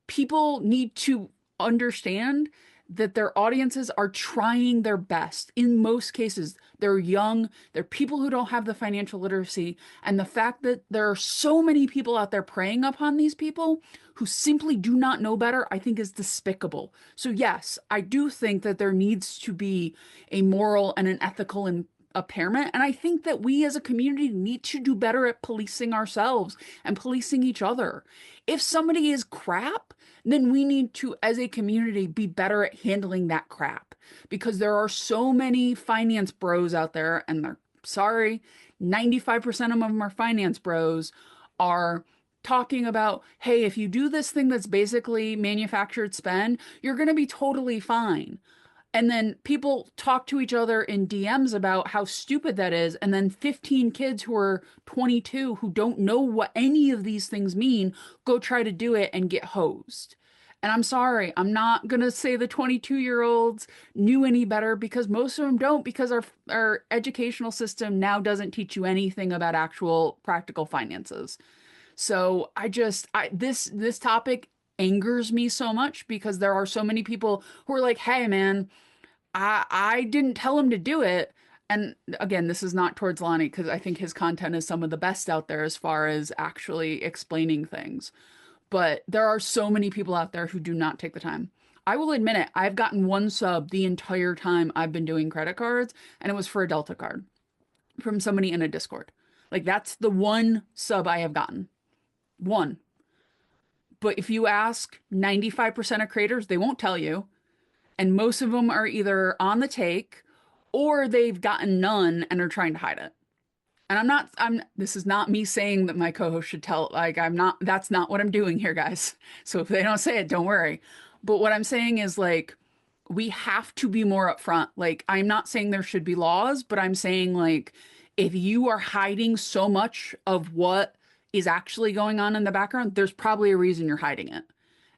people need to understand that their audiences are trying their best. In most cases, they're young, they're people who don't have the financial literacy, and the fact that there are so many people out there preying upon these people who simply do not know better, I think is despicable. So yes, I do think that there needs to be a moral and an ethical impairment, and I think that we as a community need to do better at policing ourselves and policing each other. If somebody is crap, then we need to, as a community, be better at handling that crap, because there are so many finance bros out there, and they're, sorry, 95% of them are finance bros, are talking about, hey, if you do this thing that's basically manufactured spend, you're going to be totally fine. And then people talk to each other in DMs about how stupid that is. And then 15 kids who are 22 who don't know what any of these things mean go try to do it and get hosed. And I'm sorry, I'm not going to say the 22-year-olds knew any better, because most of them don't, because our educational system now doesn't teach you anything about actual practical finances. So this topic angers me so much, because there are so many people who are like, hey man, I didn't tell him to do it. And again, this is not towards Lonnie, because I think his content is some of the best out there as far as actually explaining things. But there are so many people out there who do not take the time. I will admit it, I've gotten one sub the entire time I've been doing credit cards, and it was for a Delta card from somebody in a Discord. Like, that's the one sub I have gotten. One. But if you ask 95% of creators, they won't tell you. And most of them are either on the take or they've gotten none and are trying to hide it. And this is not me saying that my co-host should tell, like, that's not what I'm doing here, guys. So if they don't say it, don't worry. But what I'm saying is, like, we have to be more upfront. Like, I'm not saying there should be laws, but I'm saying, like, if you are hiding so much of what is actually going on in the background, there's probably a reason you're hiding it.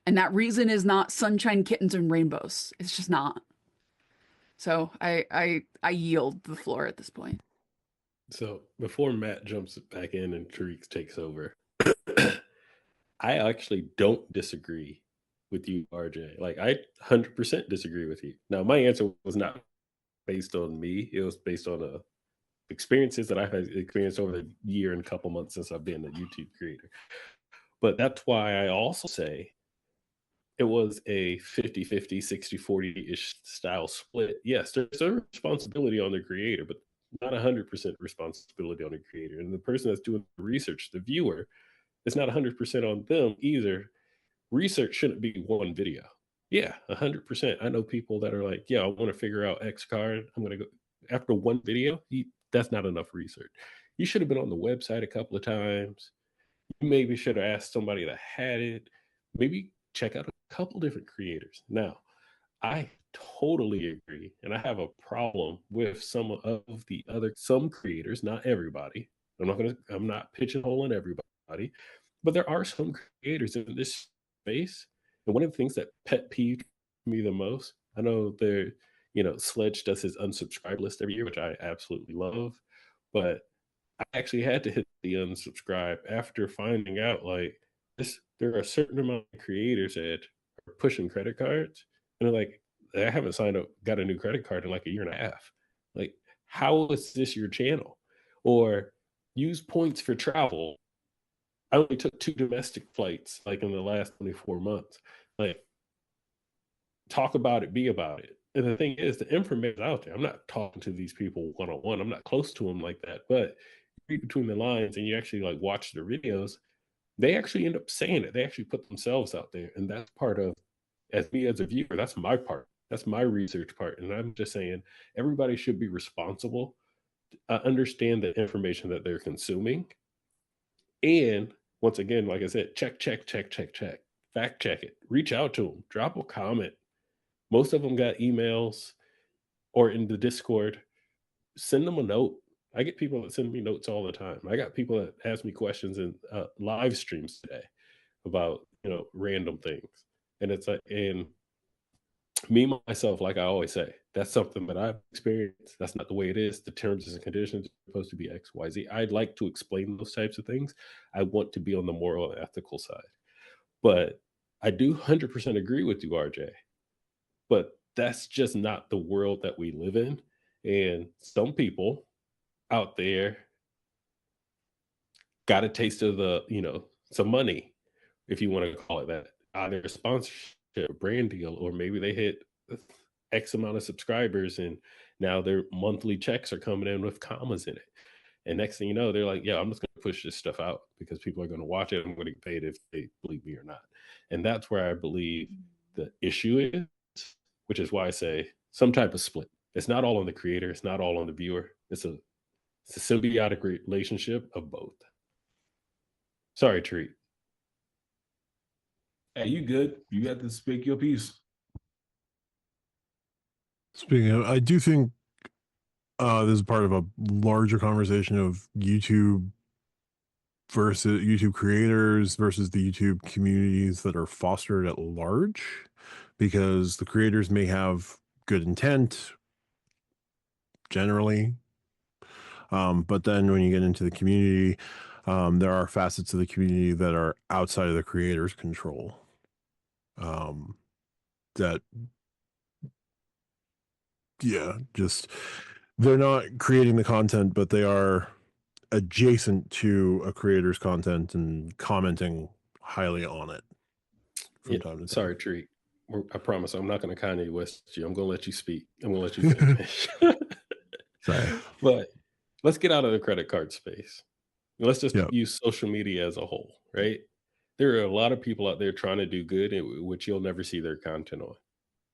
And that reason is not sunshine, kittens, and rainbows. It's just not. So I yield the floor at this point. So before Matt jumps back in and Tariq takes over, I actually don't disagree with you, RJ. Like I 100% disagree with you. Now, my answer was not based on me; it was based on experiences that I've had experienced over the year and couple months since I've been a YouTube creator. But that's why I also say it was a 50-50, 60-40-ish style split. Yes, there's a responsibility on the creator, but not 100% responsibility on the creator. And the person that's doing the research, the viewer, it's not 100% on them either. Research shouldn't be one video. Yeah, 100%. I know people that are like, yeah, I want to figure out X card. I'm going to go after one video. That's not enough research. You should have been on the website a couple of times. You maybe should have asked somebody that had it. Maybe check out a couple different creators. Now, I totally agree, and I have a problem with some of some creators, not everybody. I'm not pigeonholing everybody, but there are some creators in this space. And one of the things that pet peeved me the most, I know Sledge does his unsubscribe list every year, which I absolutely love, but I actually had to hit the unsubscribe after finding out like there are a certain amount of creators that are pushing credit cards, and they're like, I haven't got a new credit card in like a year and a half. Like, how is this your channel? Or use points for travel. I only took 2 domestic flights like in the last 24 months. Like, talk about it, be about it. And the thing is, the information is out there. I'm not talking to these people one on one. I'm not close to them like that. But you read between the lines and you actually like watch their videos, they actually end up saying it. They actually put themselves out there. And that's part of, as me as a viewer, that's my part. That's my research part. And I'm just saying everybody should be responsible, understand the information that they're consuming. And once again, like I said, check. Fact check it. Reach out to them. Drop a comment. Most of them got emails or in the Discord. Send them a note. I get people that send me notes all the time. I got people that ask me questions in live streams today about random things, and it's like, and me myself, like I always say, that's something that I've experienced. That's not the way it is. The terms and conditions are supposed to be X, Y, Z. I'd like to explain those types of things. I want to be on the moral and ethical side, but I do 100% agree with you, RJ. But that's just not the world that we live in. And some people out there got a taste of some money, if you want to call it that, either a sponsorship, a brand deal, or maybe they hit X amount of subscribers and now their monthly checks are coming in with commas in it. And next thing you know, they're like, yeah, I'm just going to push this stuff out because people are going to watch it. I'm going to get paid if they believe me or not. And that's where I believe the issue is, which is why I say some type of split. It's not all on the creator. It's not all on the viewer. It's a symbiotic relationship of both. Sorry, Tariq. Hey, you good? You got to speak your piece. Speaking of, I do think this is part of a larger conversation of YouTube versus YouTube creators versus the YouTube communities that are fostered at large, because the creators may have good intent generally, but then when you get into the community, there are facets of the community that are outside of the creator's control, that just they're not creating the content, but they are adjacent to a creator's content and commenting highly on it from time to time. Sorry, Tariq. I promise I'm not going to Kanye West you. I'm going to let you speak. I'm going to let you finish. Sorry. But let's get out of the credit card space. Let's just use social media as a whole, right? There are a lot of people out there trying to do good, which you'll never see their content on.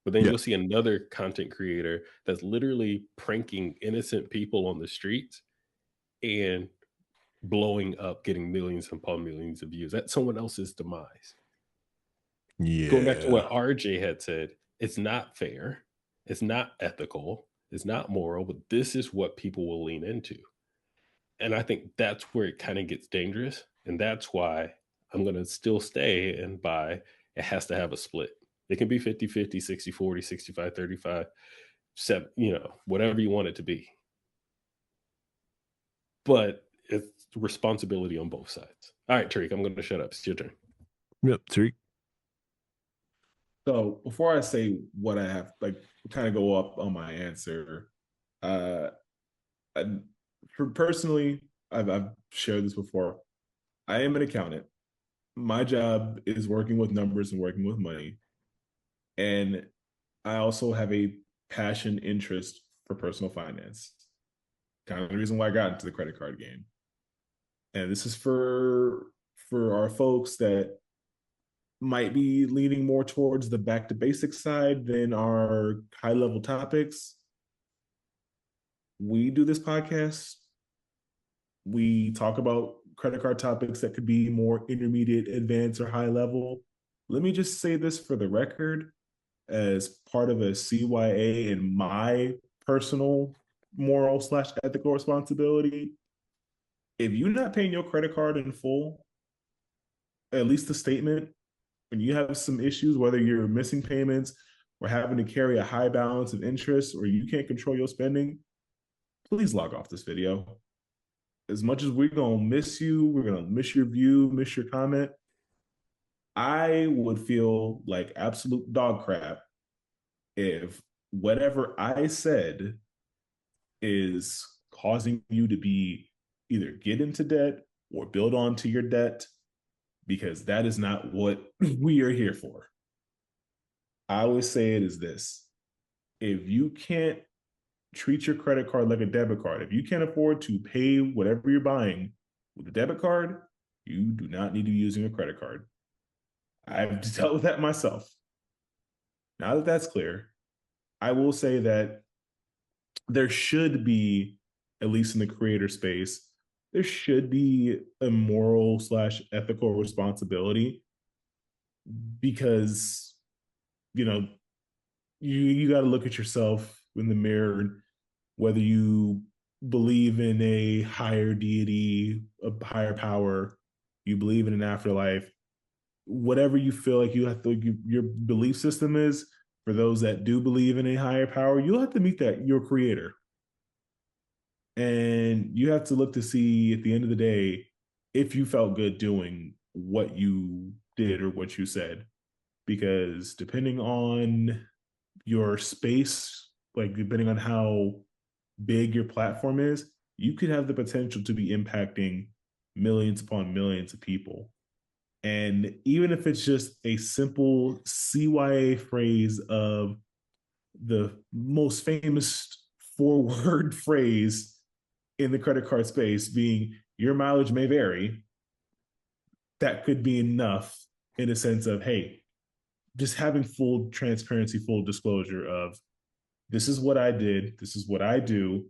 But then you'll see another content creator that's literally pranking innocent people on the streets and blowing up, getting millions upon millions of views. That's someone else's demise. Going back to what RJ had said, it's not fair, it's not ethical, it's not moral, but this is what people will lean into. And I think that's where it kind of gets dangerous. And that's why I'm going to still stay and buy it has to have a split. It can be 50-50, 60-40, 65-35, whatever you want it to be. But it's responsibility on both sides. All right, Tariq, I'm going to shut up. It's your turn. Yep, Tariq. So before I say what I have, kind of go up on my answer, personally, I've shared this before. I am an accountant. My job is working with numbers and working with money. And I also have a passion interest for personal finance. Kind of the reason why I got into the credit card game. And this is for our folks that might be leaning more towards the back to basics side than our high level topics. We do this podcast. We talk about credit card topics that could be more intermediate, advanced, or high level. Let me just say this for the record, as part of a CYA and my personal moral/ethical responsibility. If you're not paying your credit card in full, at least the statement, when you have some issues, whether you're missing payments or having to carry a high balance of interest or you can't control your spending, please log off this video. As much as we're going to miss you, we're going to miss your view, miss your comment, I would feel like absolute dog crap if whatever I said is causing you to be either get into debt or build onto your debt, because that is not what we are here for. I always say it is this: if you can't treat your credit card like a debit card, if you can't afford to pay whatever you're buying with a debit card, you do not need to be using a credit card. I've dealt with that myself. Now that that's clear, I will say that there should be, at least in the creator space, there should be a moral/ethical responsibility, because, you got to look at yourself in the mirror, whether you believe in a higher deity, a higher power, you believe in an afterlife, whatever you feel like you have to, your belief system is. For those that do believe in a higher power, you'll have to meet your creator. And you have to look to see at the end of the day if you felt good doing what you did or what you said. Because depending on your space, depending on how big your platform is, you could have the potential to be impacting millions upon millions of people. And even if it's just a simple CYA phrase of the most famous 4-word phrase in the credit card space being your mileage may vary, that could be enough in a sense of, hey, just having full transparency, full disclosure of, this is what I did, this is what I do,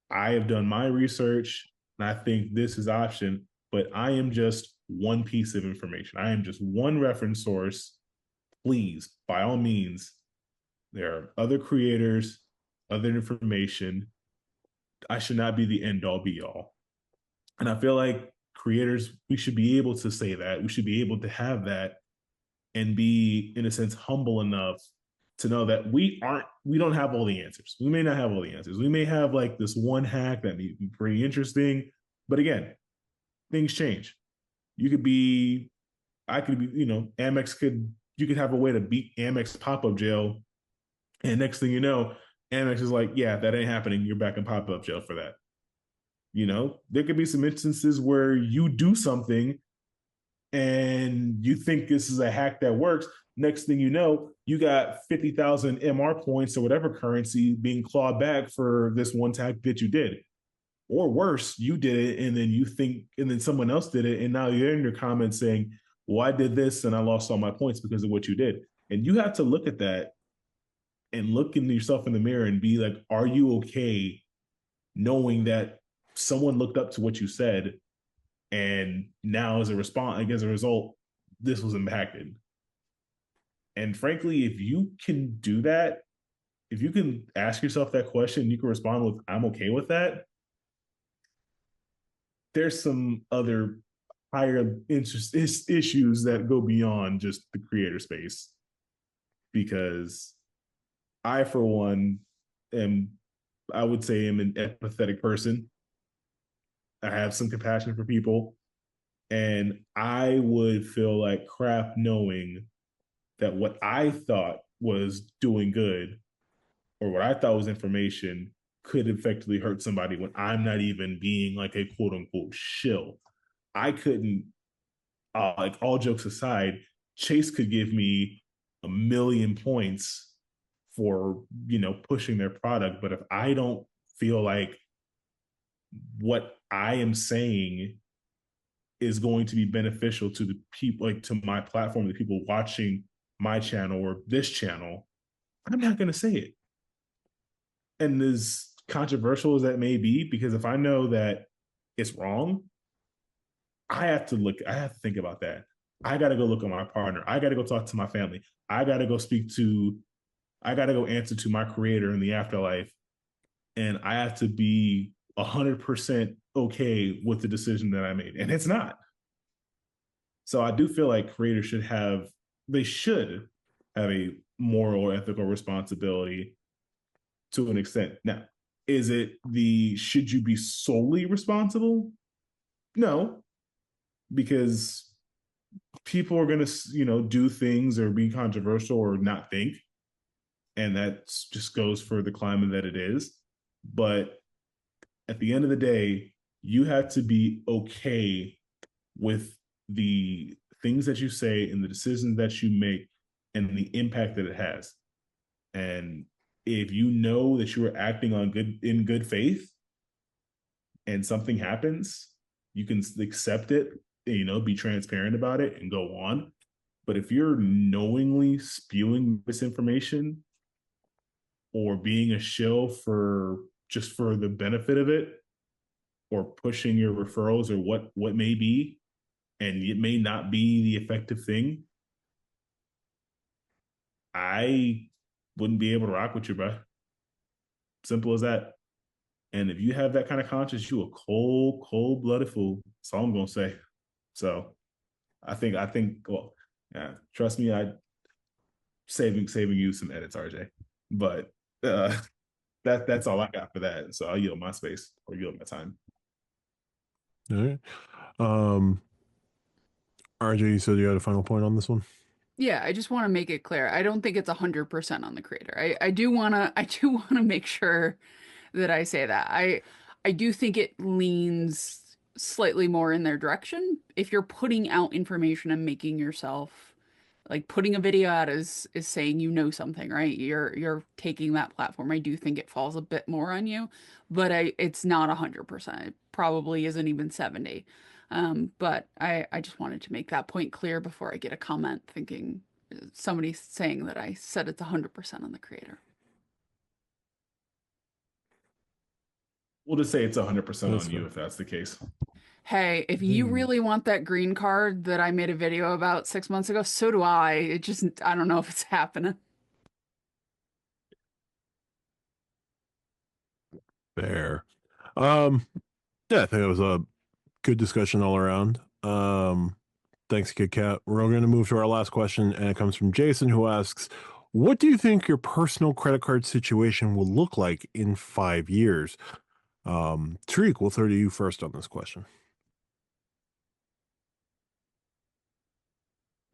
I have done my research, and I think this is option, but I am just one piece of information. I am just one reference source. Please, by all means, there are other creators, other information. I should not be the end all be all. And I feel like creators, we should be able to say that. We should be able to have that and be, in a sense, humble enough to know that we don't have all the answers. We may not have all the answers. We may have this one hack that may be pretty interesting. But again, things change. I could be, Amex you could have a way to beat Amex pop-up jail. And next thing you know, Amex is like, yeah, that ain't happening. You're back in pop-up jail for that. There could be some instances where you do something and you think this is a hack that works. Next thing you know, you got 50,000 MR points or whatever currency being clawed back for this one hack that you did. Or worse, you did it and then someone else did it, and now you're in your comments saying, well, I did this and I lost all my points because of what you did. And you have to look at that and look in yourself in the mirror and be like, are you okay knowing that someone looked up to what you said, and now as a result, this was impacted? And frankly, if you can do that, if you can ask yourself that question, you can respond with, I'm okay with that. There's some other higher issues that go beyond just the creator space. Because I, for one, I would say am an empathetic person. I have some compassion for people. And I would feel like crap knowing that what I thought was doing good or what I thought was information could effectively hurt somebody when I'm not even being like a quote unquote shill. I couldn't, like, all jokes aside, Chase could give me 1,000,000 points for, pushing their product. But if I don't feel like what I am saying is going to be beneficial to the people, like to my platform, the people watching my channel or this channel, I'm not going to say it. And as controversial as that may be, because if I know that it's wrong, I have to think about that. I got to go look at my partner. I got to go talk to my family. I got to go answer to my creator in the afterlife. And I have to be 100% okay with the decision that I made. And it's not. So I do feel like creators should have a moral or ethical responsibility to an extent. Now, should you be solely responsible? No, because people are going to, do things or be controversial or not think. And that just goes for the climate that it is. But at the end of the day, you have to be okay with the things that you say and the decisions that you make and the impact that it has. And if you know that you are acting in good faith and something happens, you can accept it, be transparent about it and go on. But if you're knowingly spewing misinformation or being a shill for the benefit of it, or pushing your referrals or what may be, and it may not be the effective thing, I wouldn't be able to rock with you, bro. Simple as that. And if you have that kind of conscience, you a cold-blooded fool. That's all I'm gonna say. So I think, well, yeah, trust me, I saving you some edits, RJ. But that's all I got for that. So I'll yield my space or yield my time. All right. RJ, you said you had a final point on this one? Yeah, I just want to make it clear. I don't think it's 100% on the creator. I do wanna make sure that I say that. I do think it leans slightly more in their direction. If you're putting out information and making yourself, like, putting a video out is saying something, right? You're taking that platform. I do think it falls a bit more on you, but it's not 100%. It probably isn't even 70. But I just wanted to make that point clear before I get a comment thinking somebody saying that I said it's 100% on the creator. We'll just say it's 100% That's on you fair. if that's the case. Hey, if you really want that green card that I made a video about 6 months ago, so do I. I don't know if it's happening. Fair. Yeah, I think it was a good discussion all around. Thanks, Kit Kat. We're going to move to our last question, and it comes from Jason, who asks, what do you think your personal credit card situation will look like in 5 years? Tariq, we'll throw to you first on this question.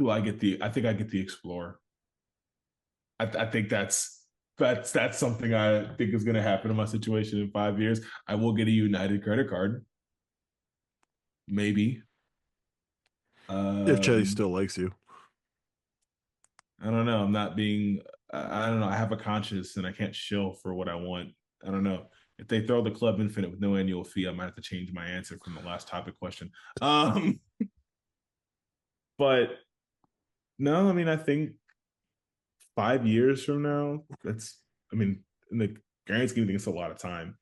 I think I get the Explorer. I think that's something I think is going to happen in my situation in 5 years. I will get a United credit card. Maybe. If Chase still likes you. I don't know. I don't know. I have a conscience and I can't shill for what I want. I don't know. If they throw the Club Infinite with no annual fee, I might have to change my answer from the last topic question. But no, I mean, I think 5 years from now, in the grand scheme of things, it's a lot of time.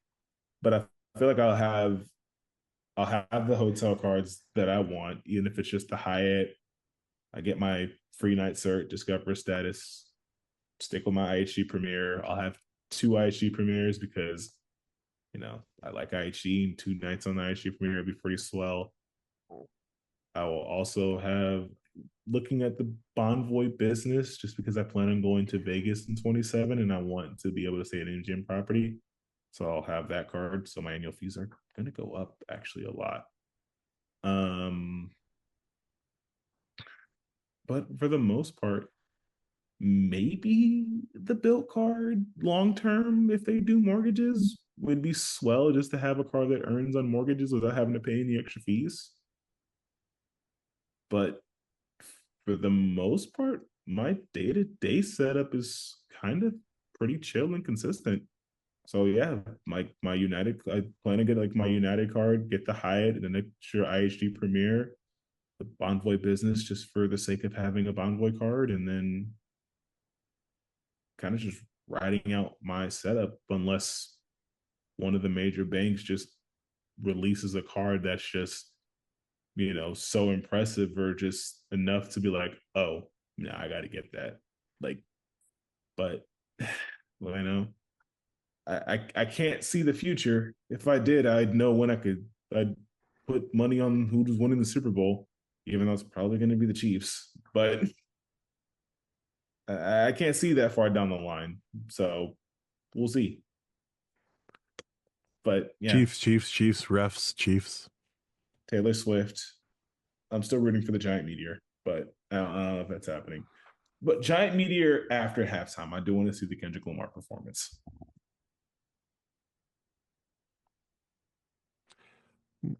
But I feel like I'll have the hotel cards that I want, even if it's just the Hyatt. I get my free night cert, Discover status, stick with my IHG Premier. I'll have 2 IHG Premiers because, I like IHG, and 2 nights on the IHG Premier would be pretty swell. I will also have looking at the Bonvoy business just because I plan on going to Vegas in 27 and I want to be able to stay at an MGM property. So I'll have that card. So my annual fees are going to go up actually a lot. But for the most part, maybe the built card long term, if they do mortgages, would be swell just to have a card that earns on mortgages without having to pay any extra fees. But for the most part, my day-to-day setup is kind of pretty chill and consistent. So yeah, my United, I plan to get like my United card, get the Hyatt and an extra IHG Premier, the Bonvoy business just for the sake of having a Bonvoy card, and then kind of just riding out my setup unless one of the major banks just releases a card that's just, you know, so impressive or just enough to be like, oh, no, I got to get that. Like, but well, I know I can't see the future. If I did, I'd know when I'd put money on who was winning the Super Bowl, even though it's probably going to be the Chiefs. But I can't see that far down the line. So we'll see. But yeah, Chiefs, refs, Chiefs. Taylor Swift. I'm still rooting for the giant meteor, but I don't know if that's happening. But giant meteor after halftime, I do want to see the Kendrick Lamar performance.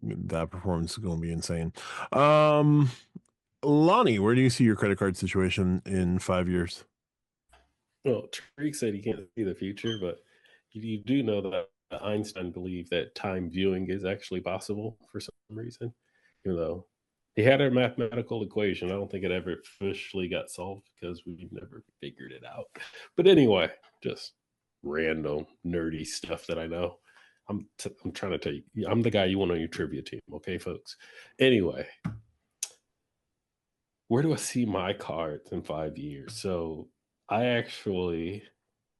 That performance is going to be insane. Lonnie, where do you see your credit card situation in 5 years? Well, Tariq said he can't see the future, but you do know that Einstein believed that time viewing is actually possible for some reason, even though he had a mathematical equation. I don't think it ever officially got solved because we never figured it out. But anyway, just random nerdy stuff that I know. I'm trying to tell you, I'm the guy you want on your trivia team, okay, folks? Anyway, where do I see my cards in 5 years? So I'm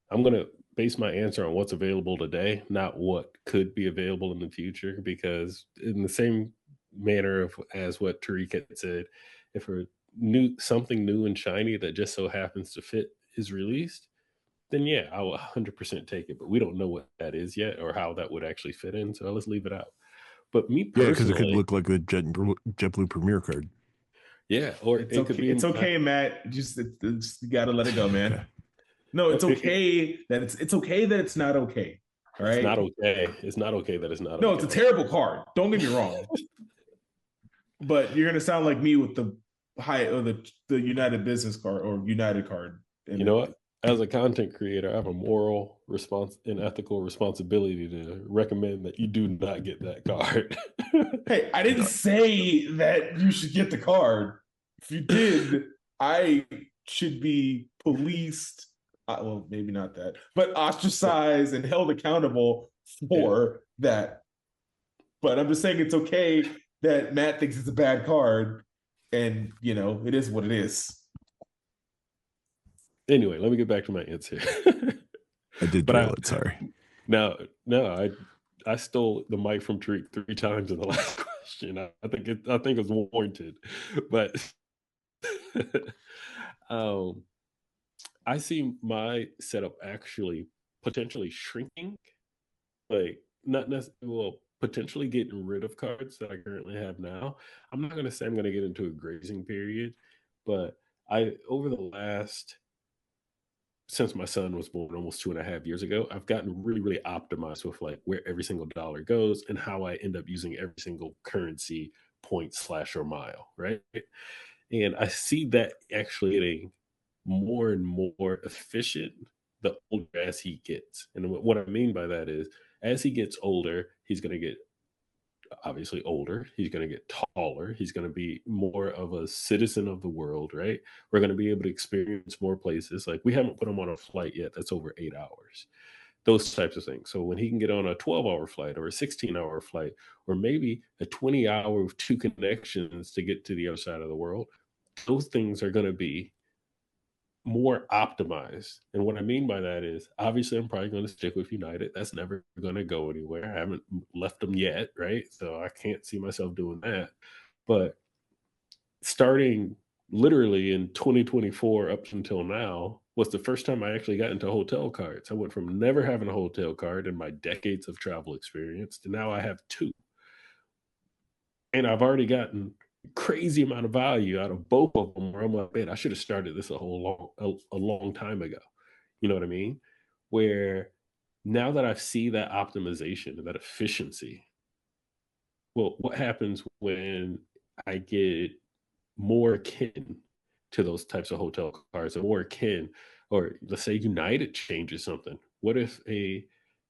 going to base my answer on what's available today, not what could be available in the future, because in the same manner as what Tariq had said, if something new and shiny that just so happens to fit is released, then yeah, I will 100% take it. But we don't know what that is yet or how that would actually fit in, so let's leave it out. But me personally, because it could look like a JetBlue Premier card. Yeah, or it's okay. It's okay, Matt. Just you gotta let it go, man. No, it's okay that it's okay that it's not okay. All right. It's not okay. It's not okay that it's not. No, okay. It's a terrible card. Don't get me wrong. But you're gonna sound like me with the Hyatt or the United business card or United card. You know what? As a content creator, I have a moral and ethical responsibility to recommend that you do not get that card. Hey, I didn't say that you should get the card. If you did, I should be policed. Well, maybe not that, but ostracized and held accountable for that. But I'm just saying it's okay that Matt thinks it's a bad card, and you know it is what it is. Anyway, let me get back to my answer. I did drill it. Sorry. No, I stole the mic from Tariq 3 times in the last question. I think it's warranted, but I see my setup actually potentially shrinking, like not necessarily, potentially getting rid of cards that I currently have now. I'm not going to say I'm going to get into a grazing period, but over the last, since my son was born almost 2.5 years ago, I've gotten really, really optimized with like where every single dollar goes and how I end up using every single currency point / or mile, right? And I see that actually getting more and more efficient the older as he gets. And what I mean by that is, as he gets older, he's going to get obviously older. He's going to get taller. He's going to be more of a citizen of the world, right? We're going to be able to experience more places. Like we haven't put him on a flight yet that's over 8 hours. Those types of things. So when he can get on a 12-hour flight or a 16-hour flight, or maybe a 20-hour with 2 connections to get to the other side of the world, those things are going to be more optimized. And what I mean by that is, obviously, I'm probably going to stick with United. That's never going to go anywhere. I haven't left them yet, right? So I can't see myself doing that. But starting literally in 2024 up until now was the first time I actually got into hotel cards. I went from never having a hotel card in my decades of travel experience to now I have two. And I've already gotten crazy amount of value out of both of them where I'm like, man, I should have started this a long time ago. You know what I mean? Where now that I see that optimization and that efficiency, well, what happens when I get more akin to those types of hotel cards, or more akin, or let's say United changes something. What if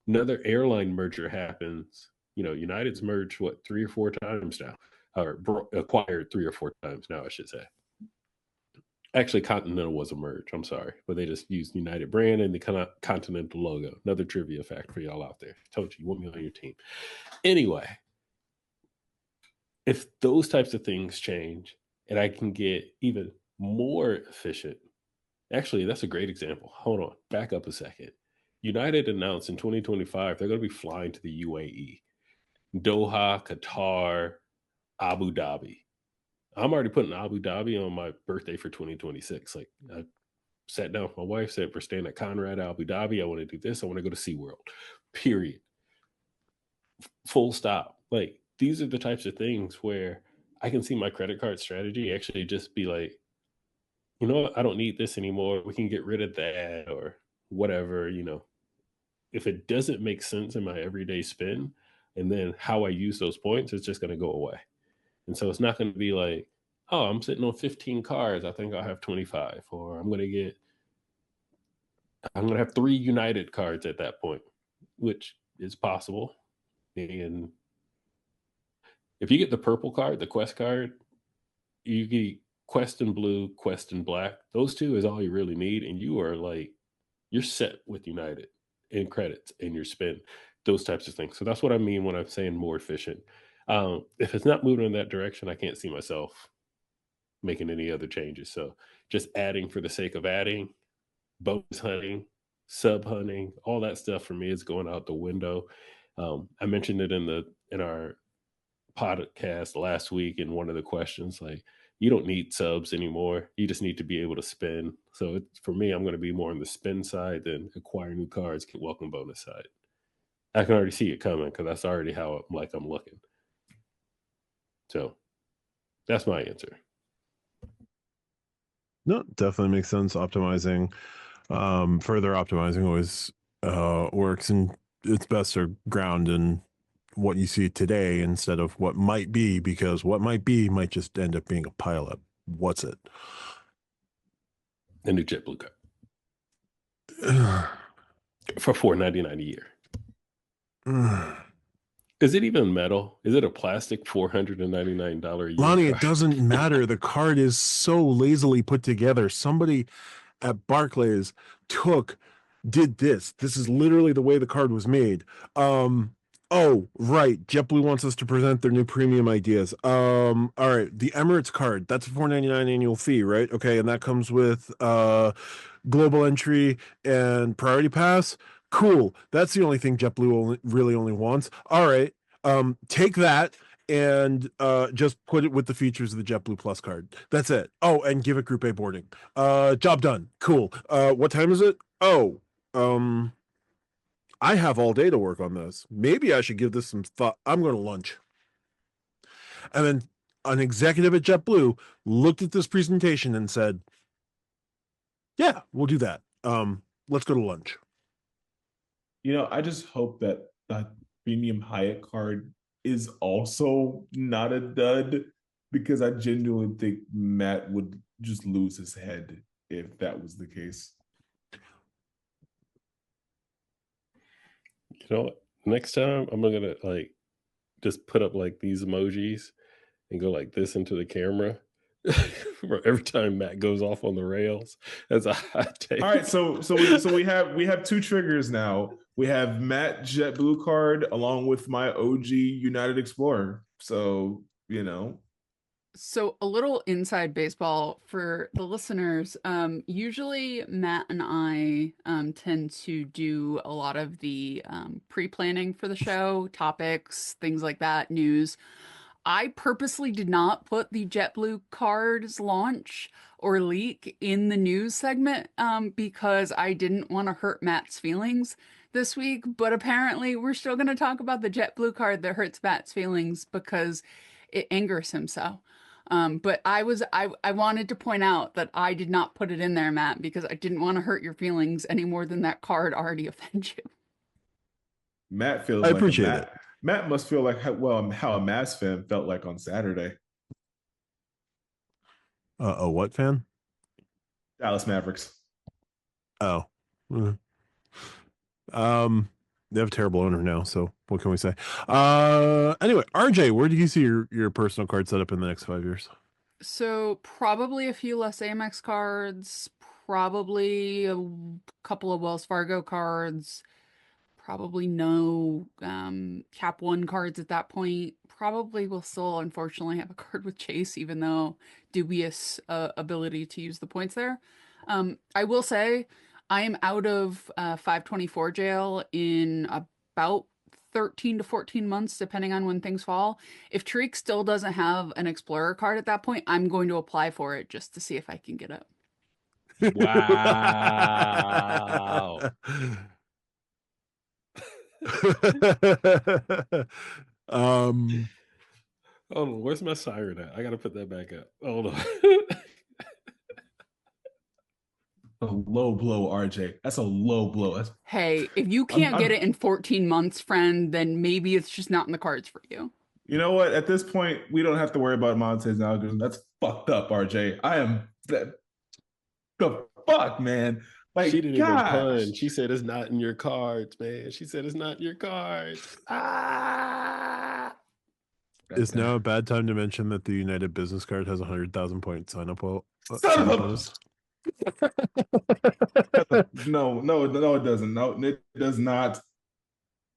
another airline merger happens? You know, United's merged what 3 or 4 times now, or acquired 3 or 4 times now, I should say. Actually, Continental was a merge. I'm sorry, but they just used United brand and the Continental logo. Another trivia fact for y'all out there. Told you, you want me on your team. Anyway, if those types of things change and I can get even more efficient, actually, that's a great example. Hold on, back up a second. United announced in 2025 they're going to be flying to the UAE, Doha, Qatar, Abu Dhabi. I'm already putting Abu Dhabi on my birthday for 2026. Like, I sat down with my wife, said, we're staying at Conrad, Abu Dhabi. I want to do this. I want to go to SeaWorld, period. Full stop. Like, these are the types of things where I can see my credit card strategy actually just be like, you know what? I don't need this anymore. We can get rid of that or whatever, you know. If it doesn't make sense in my everyday spend, and then how I use those points, it's just going to go away. And so it's not going to be like, oh, I'm sitting on 15 cards. I think I'll have 25, or I'm going to have 3 United cards at that point, which is possible. And if you get the purple card, the Quest card, you get Quest in blue, Quest in black. Those two is all you really need. And you are like, you're set with United in credits and your spend, those types of things. So that's what I mean when I'm saying more efficient. If it's not moving in that direction, I can't see myself making any other changes. So just adding for the sake of adding, bonus hunting, sub hunting, all that stuff for me is going out the window. I mentioned it in our podcast last week in one of the questions, like, you don't need subs anymore. You just need to be able to spend. So for me, I'm going to be more on the spend side than acquire new cards, get welcome bonus side. I can already see it coming because that's already how I'm looking. So that's my answer. No, definitely makes sense. Optimizing, further optimizing always works, and it's best to ground in what you see today instead of what might be, because what might be might just end up being a pile of what's it. A new JetBlue card for $4.99 a year. Is it even metal? Is it a plastic $499 a year? Lonnie, it doesn't matter. The card is so lazily put together. Somebody at Barclays did this. This is literally the way the card was made. Oh, right. JetBlue wants us to present their new premium ideas. All right. The Emirates card, that's a $4.99 annual fee, right? Okay. And that comes with global entry and priority pass. Cool. That's the only thing JetBlue really only wants. All right. Take that and just put it with the features of the JetBlue Plus card. That's it. Oh, and give it Group A boarding. Job done. Cool. What time is it? Oh, I have all day to work on this. Maybe I should give this some thought. I'm going to lunch. And then an executive at JetBlue looked at this presentation and said, yeah, we'll do that. Let's go to lunch. You know, I just hope that the premium Hyatt card is also not a dud, because I genuinely think Matt would just lose his head if that was the case. You know, next time I'm gonna like just put up like these emojis and go like this into the camera. Every time Matt goes off on the rails, that's a hot take. All right, so we have 2 triggers now. We have Matt JetBlue card along with my OG United Explorer. So, you know. So a little inside baseball for the listeners. Usually Matt and I tend to do a lot of the pre-planning for the show, topics, things like that, news. I purposely did not put the JetBlue cards launch or leak in the news segment because I didn't want to hurt Matt's feelings this week. But apparently, we're still going to talk about the JetBlue card that hurts Matt's feelings because it angers him so. But I wanted to point out that I did not put it in there, Matt, because I didn't want to hurt your feelings any more than that card already offends you. Matt feels I like appreciate Matt, it. Matt must feel like how a Mavs fan felt like on Saturday. A what fan? Dallas Mavericks. Oh. Mhm. They have a terrible owner now, so what can we say? Anyway, RJ, where do you see your personal card setup in the next 5 years? So probably a few less Amex cards, probably a couple of Wells Fargo cards, probably no Cap One cards at that point. Probably will still unfortunately have a card with Chase, even though dubious ability to use the points there. I will say I am out of 524 jail in about 13 to 14 months, depending on when things fall. If Tariq still doesn't have an Explorer card at that point, I'm going to apply for it just to see if I can get it. Wow. Hold on, where's my siren at? I gotta put that back up. Hold on. A low blow, RJ. That's a low blow. That's Hey, if you can't get it in 14 months, friend, then maybe it's just not in the cards for you. You know what? At this point, we don't have to worry about Montez algorithm. That's fucked up, RJ. I am the fuck, man. Like, She didn't even gosh. pun. She said it's not in your cards, man. She said it's not in your cards. Ah. Is now a bad time to mention that the United Business Card has 100,000 point sign up? Son of a- No, it doesn't. No, it does not.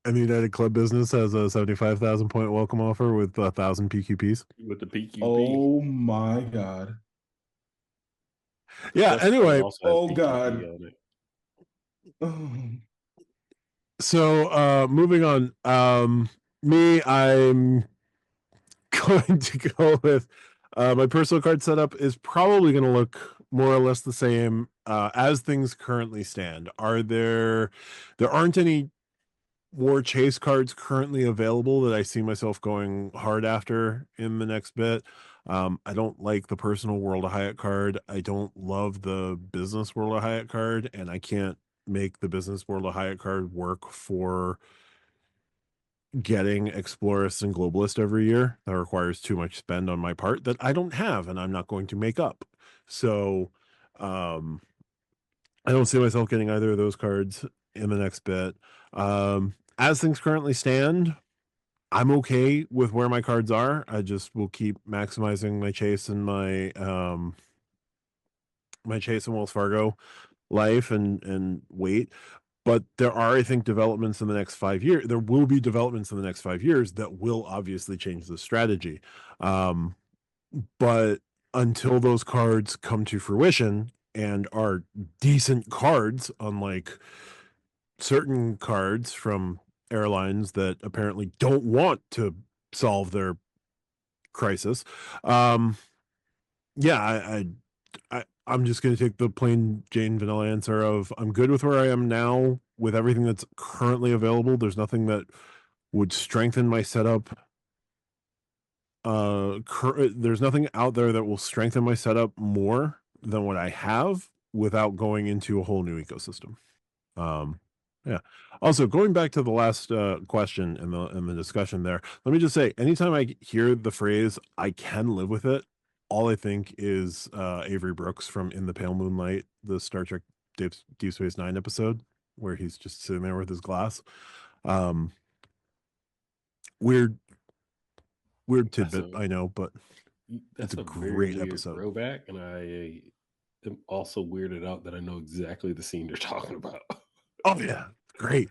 And the United Club Business has a 75,000 point welcome offer with 1,000 PQPs. With the PQP. Oh my god. Yeah. Plus, anyway. also has Oh PQP god. on it. So moving on. I'm going to go with my personal card setup is probably going to look more or less the same as things currently stand. There aren't any more Chase cards currently available that I see myself going hard after in the next bit. I don't like the personal World of Hyatt card. I don't love the business World of Hyatt card, and I can't make the business World of Hyatt card work for getting Explorist and Globalist every year. That requires too much spend on my part that I don't have, and I'm not going to make up. So I don't see myself getting either of those cards in the next bit. As things currently stand, I'm okay with where my cards are. I just will keep maximizing my Chase and my Chase and Wells Fargo life and wait. But there are, I think, developments in the next 5 years. There will be developments in the next 5 years that will obviously change the strategy. But until those cards come to fruition and are decent cards, unlike certain cards from airlines that apparently don't want to solve their crisis. I'm just going to take the plain Jane vanilla answer of I'm good with where I am now with everything that's currently available. There's nothing that would strengthen my setup. There's nothing out there that will strengthen my setup more than what I have without going into a whole new ecosystem. Yeah. Also, going back to the last question in the discussion there, let me just say, anytime I hear the phrase "I can live with it," all I think is Avery Brooks from In the Pale Moonlight, the Star Trek Deep Space Nine episode, where he's just sitting there with his glass. Weird tidbit, I know, but that's a great weird episode. Throwback, and I am also weirded out that I know exactly the scene they're talking about. Oh yeah, great.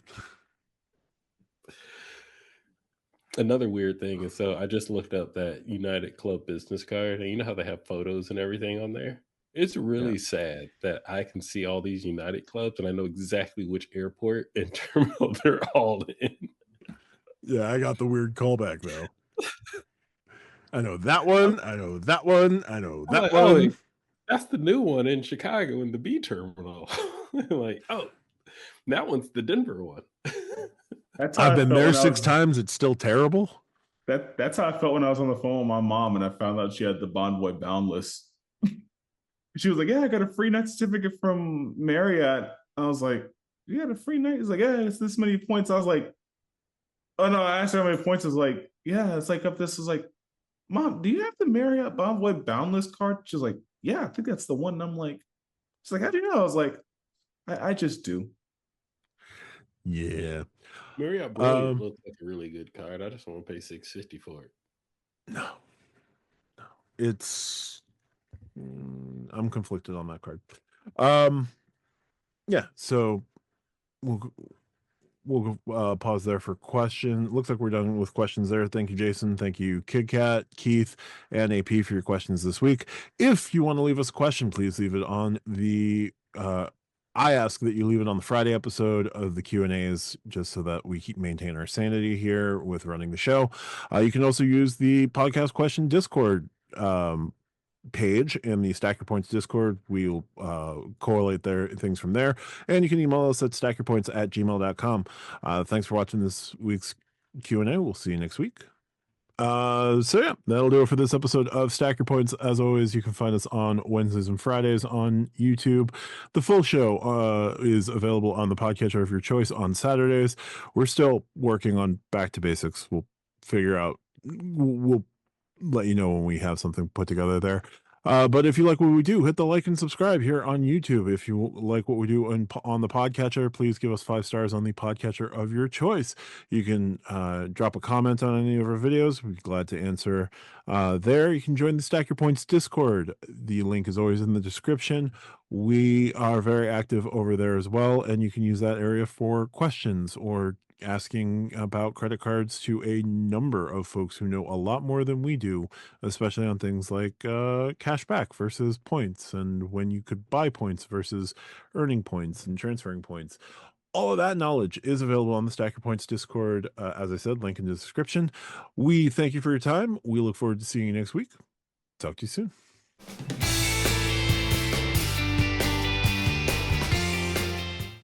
Another weird thing is, so I just looked up that United Club business card, and you know how they have photos and everything on there? It's really sad that I can see all these United Clubs and I know exactly which airport and terminal they're all in. Yeah, I got the weird callback though. I know that one. I know that one. I know I'm that like, oh, one. that's the new one in Chicago in the B terminal. Like, oh, that one's the Denver one. That's how I've I been felt there when I 6 was. times. It's still terrible. That's how I felt when I was on the phone with my mom and I found out she had the Bonvoy Boundless. She was like, "Yeah, I got a free night certificate from Marriott." I was like, "You got a free night?" He's like, "Yeah, it's this many points." I was like, "Oh no!" I asked her how many points. I was like, "Yeah, it's like up this." I was like, "Mom, do you have the Marriott Bonvoy Boundless card?" She's like, "Yeah, I think that's the one." And I'm like, "She's like, how do you know?" I was like, "I just do." Yeah. Marriott Brilliant Um, looks like a really good card. I just want to pay $650 for it. no, it's I'm conflicted on that card. Yeah, so we'll pause there for question. Looks like we're done with questions there. Thank you, Jason. Thank you, KidCat, Keith, and AP for your questions this week. If you want to leave us a question, please leave it on the I ask that you leave it on the Friday episode of the Q&As just so that we keep maintain our sanity here with running the show. You can also use the podcast question Discord page in the Stack Your Points Discord. We'll correlate their things from there. And you can email us at stackyourpoints@gmail.com. Thanks for watching this week's Q&A. We'll see you next week. So yeah, that'll do it for this episode of Stack Your Points. As always, you can find us on Wednesdays and Fridays on YouTube. The full show is available on the podcatcher of your choice on Saturdays. We're still working on back to basics. We'll figure out. We'll let you know when we have something put together there. But if you like what we do, hit the like and subscribe here on YouTube. If you like what we do on the podcatcher, please give us 5 stars on the podcatcher of your choice. You can drop a comment on any of our videos. We'd be glad to answer there. You can join the Stack Your Points Discord. The link is always in the description. We are very active over there as well, and you can use that area for questions or asking about credit cards to a number of folks who know a lot more than we do, especially on things like cash back versus points and when you could buy points versus earning points and transferring points. All of that knowledge is available on the Stack Your Points Discord. As I said, link in the description. We thank you for your time. We look forward to seeing you next week. Talk to you soon.